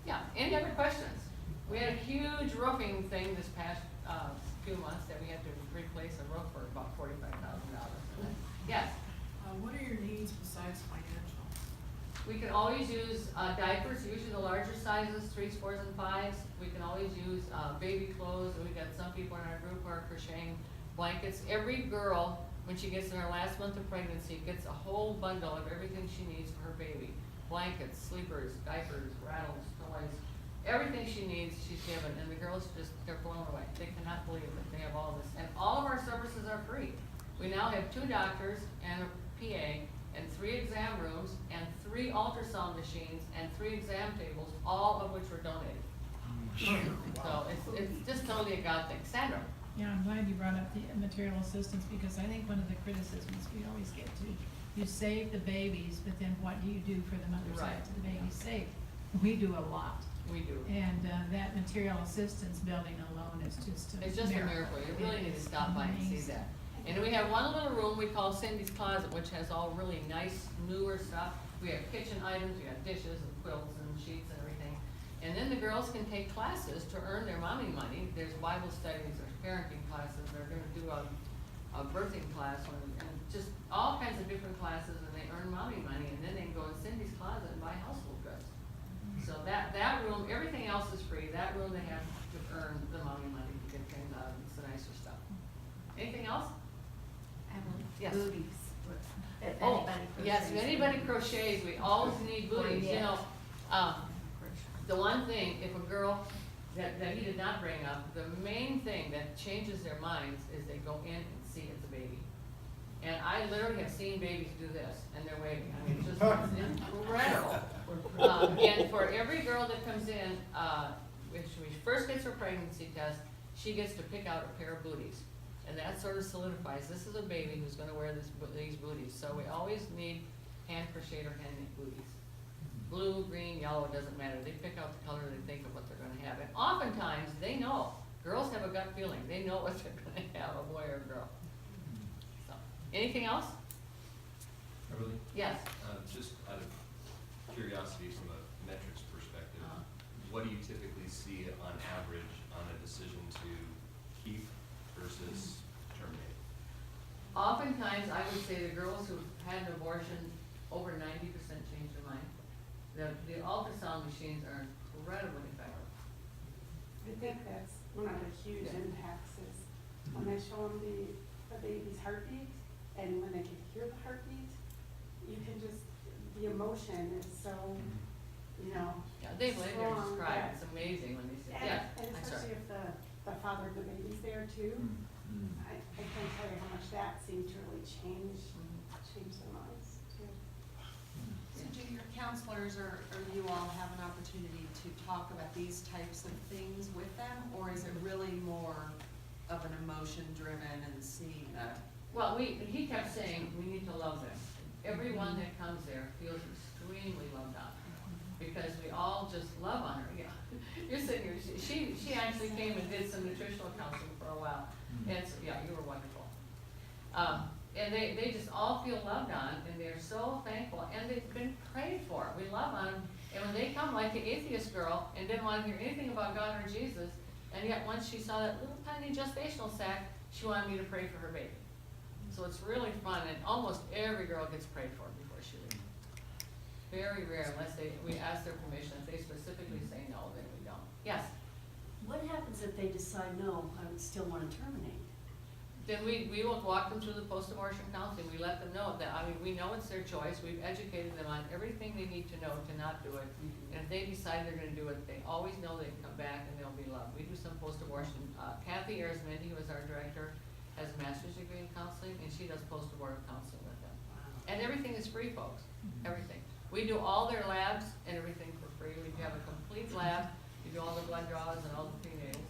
yeah. Any other questions? We had a huge roofing thing this past few months that we had to replace a roof for about $45,000. Yes? What are your needs besides financial? We can always use diapers, usually the larger sizes, 3s, 4s, and 5s. We can always use baby clothes. We got some people in our group who are crocheting blankets. Every girl, when she gets in her last month of pregnancy, gets a whole bundle of everything she needs for her baby. Blankets, sleepers, diapers, rattles, toys. Everything she needs, she's given, and the girls they're blown away. They cannot believe that they have all this. And all of our services are free. We now have 2 doctors and a PA, and 3 exam rooms, and 3 ultrasound machines, and 3 exam tables, all of which were donated. So it's just totally a God thing. Sandra? Yeah, I'm glad you brought up the material assistance, because I think one of the criticisms we always get to, you save the babies, but then what do you do for the mothers Right. after the baby's saved? We do a lot. We do. And that material assistance building alone is just a It's just a miracle. You really need to stop by and see Amazing. that. And we have one little room we call Cindy's Closet, which has all really nice, newer stuff. We have kitchen items, we have dishes and quilts and sheets and everything. And then the girls can take classes to earn their mommy money. There's Bible studies, there's parenting classes, they're gonna do a birthing class, and just all kinds of different classes, and they earn mommy money, and then they can go in Cindy's Closet and buy household goods. So that room, everything else is free. That room they have to earn the mommy money to get things out of it. It's the nicer stuff. Anything else? Yes. Booties. If Oh, anybody yes, if crochets. anybody crochets, we always need booties, you know. The one thing, if a girl, that he did not bring up, the main thing that changes their minds is they go in and see it's a baby. And I literally have seen babies do this, and they're waiting. I mean, it's just it's incredible. And for every girl that comes in, when she first gets her pregnancy test, she gets to pick out a pair of booties. And that sort of solidifies, this is a baby who's gonna wear these booties. So we always need hand crocheted or hand knit booties. Blue, green, yellow, it doesn't matter. They pick out the color they think of what they're gonna have. And oftentimes, they know. Girls have a gut feeling. They know what they're gonna have, a boy or a girl. So, anything else? Really? Yes. Just out of curiosity from a metrics perspective, what do you typically see on average on a decision to keep versus terminate? Oftentimes, I would say the girls who've had an abortion, over 90% change their mind. The ultrasound machines are incredibly effective. I think that's one of the huge impacts is when they show them the baby's heartbeat, and when they can hear the heartbeat, you can just, the emotion is so, you know, Yeah, they've later strong described, that- it's amazing when they say, And, yeah, and I'm especially sorry. if the father of the baby's there too, I can't tell you how much that seemed to really change their lives too. So do your counselors or you all have an opportunity to talk about these types of things with them? Or is it really more of an emotion driven and seeing that? Well, he kept saying, we need to love them. Everyone that comes there feels extremely loved on, because we all just love on her, yeah. You're sitting here, she actually came and did some nutritional counseling for a while, and so, yeah, you were wonderful. And they just all feel loved on, and they're so thankful, and they've been prayed for. We love on them, and when they come like the atheist girl and didn't want to hear anything about God or Jesus, and yet once she saw that little tiny gestational sac, she wanted me to pray for her baby. So it's really fun, and almost every girl gets prayed for before she leaves. Very rare, unless we ask their permission. If they specifically say no, then we don't. Yes? What happens if they decide, no, I would still want to terminate? Then we will walk them through the post-abortion counseling. We let them know that, I mean, we know it's their choice. We've educated them on everything they need to know to not do it. And if they decide they're gonna do it, they always know they can come back and they'll be loved. We do some post-abortion. Kathy Arizmendi, who is our director, has a master's degree in counseling, and she does post-abortive counseling with them. And everything is free, folks, everything. We do all their labs and everything for free. We have a complete lab. We do all the blood draws and all the prenatals.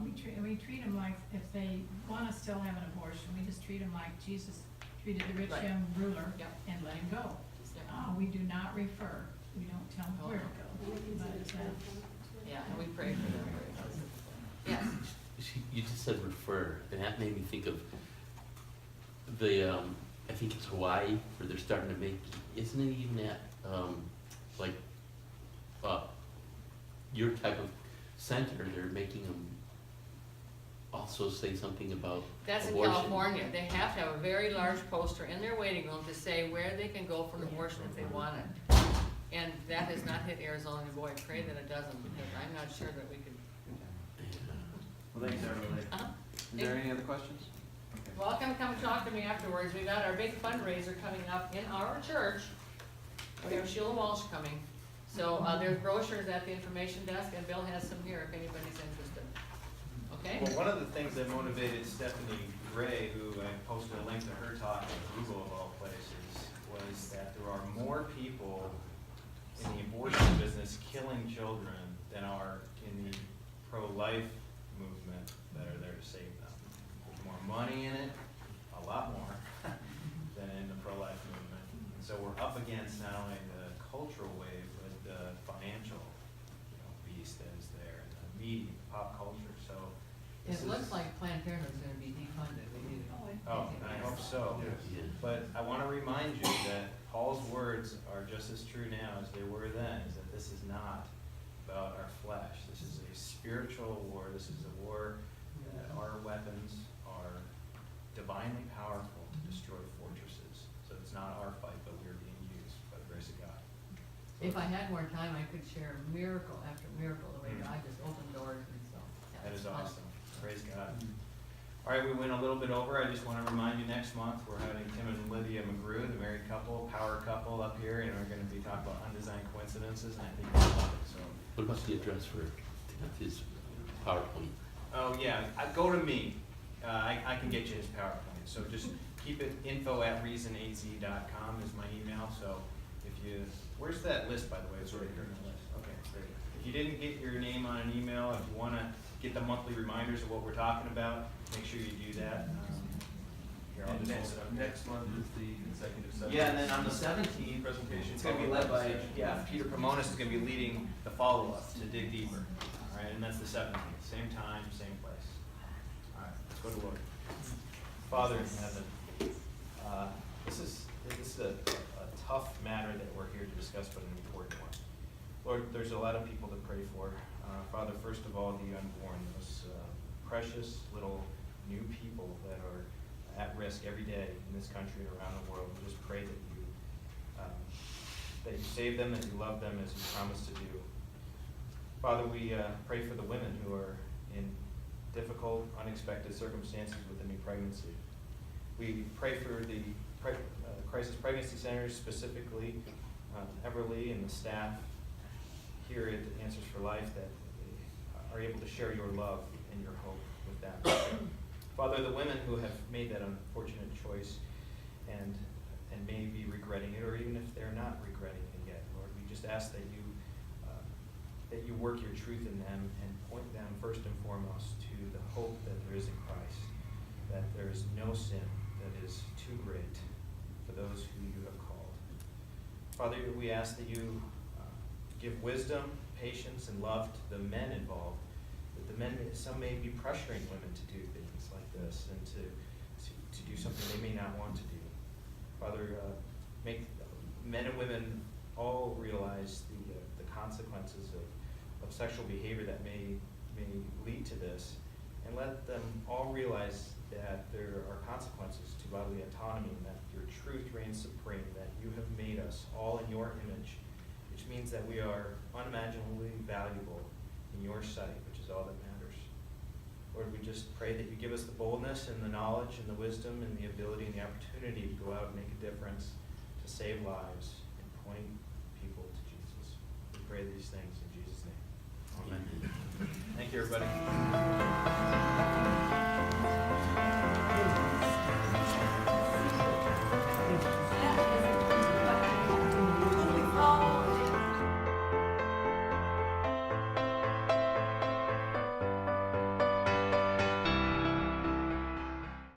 We treat them like, if they wanna still have an abortion, we just treat them like Jesus treated the rich Right. young ruler Yep. and let him go. Yeah. We do not refer, we don't tell them where to go. And we can But, see Yeah, and we pray for them. Yes, You just said refer, and that made me think of the, I think it's Hawaii, where they're starting to make, isn't it even at, like, your type of center, they're making them also say something about that's in abortion. California. They have to have a very large poster in their waiting room to say where they can go for an abortion if they want it. And that has not hit Arizona, and boy, I pray that it doesn't, because I'm not sure that we could. Well, thanks, everybody. Uh-huh. Is there any other questions? Okay. Welcome, come and talk to me afterwards. We've got our big fundraiser coming up in our church. We have Sheila Walsh coming. So, there's brochures at the information desk, and Bill has some here if anybody's interested. Okay? Well, one of the things that motivated Stephanie Gray, who I posted a link to her talk at Google of all places, was that there are more people in the abortion business killing children than are in the pro-life movement that are there to save them. There's more money in it, a lot more, than in the pro-life movement. And so we're up against not only the cultural wave, but the financial, beast that is there, and the media, pop culture. So this It looks is- like Planned Parenthood's gonna be defunded. We need to- Oh, and I hope so. Yeah. But I want to remind you that Paul's words are just as true now as they were then, is that this is not about our flesh. This is a spiritual war. This is a war that our weapons are divinely powerful to destroy fortresses. So it's not our fight, but we're being used by the grace of God. If I had more time, I could share miracle after miracle, the way God just opened doors and so. yeah, That it's is fun. awesome. Praise God. All right, we went a little bit over. I just want to remind you, next month, we're having Tim and Lydia McGrew, the married couple, power couple up here, and we're going to be talking about undesigned coincidences, and I think you'll love it, so. What about the address for his PowerPoint? Oh, yeah, go to me. I can get you his PowerPoint, so just keep it info@reasonaz.com is my email, so if you, where's that list, by the way? It's right here in the list. Okay, great. If you didn't get your name on an email, if you want to get the monthly reminders of what we're talking about, make sure you do that. Here, I'll just hold it up. Next month is the executive session. Yeah, and then on the 17th, Presentation. it's gonna be led by, Peter Pomonis is gonna be leading the follow-up to dig deeper. All right, and that's the 17th, same time, same place. All right, let's go to Lord. Father in heaven, this is a tough matter that we're here to discuss, but an important one. Lord, there's a lot of people to pray for. Father, first of all, the unborn, those precious little new people that are at risk every day in this country and around the world. We just pray that you that you save them, that you love them as you promised to do. Father, we pray for the women who are in difficult, unexpected circumstances with a new pregnancy. We pray for the crisis pregnancy centers, specifically Everly and the staff here at Answers for Life, that they are able to share your love and your hope with them. Father, the women who have made that unfortunate choice and may be regretting it, or even if they're not regretting it yet, Lord, we just ask that you work your truth in them and point them first and foremost to the hope that there is in Christ, that there is no sin that is too great for those who you have called. Father, we ask that you give wisdom, patience, and love to the men involved, that the men, some may be pressuring women to do things like this and to do something they may not want to do. Father, make men and women all realize the consequences of sexual behavior that may lead to this, and let them all realize that there are consequences to bodily autonomy, and that your truth reigns supreme, that you have made us all in your image, which means that we are unimaginably valuable in your sight, which is all that matters. Lord, we just pray that you give us the boldness and the knowledge and the wisdom and the ability and the opportunity to go out and make a difference, to save lives and point people to Jesus. We pray these things in Jesus' name. Amen. Thank you, everybody.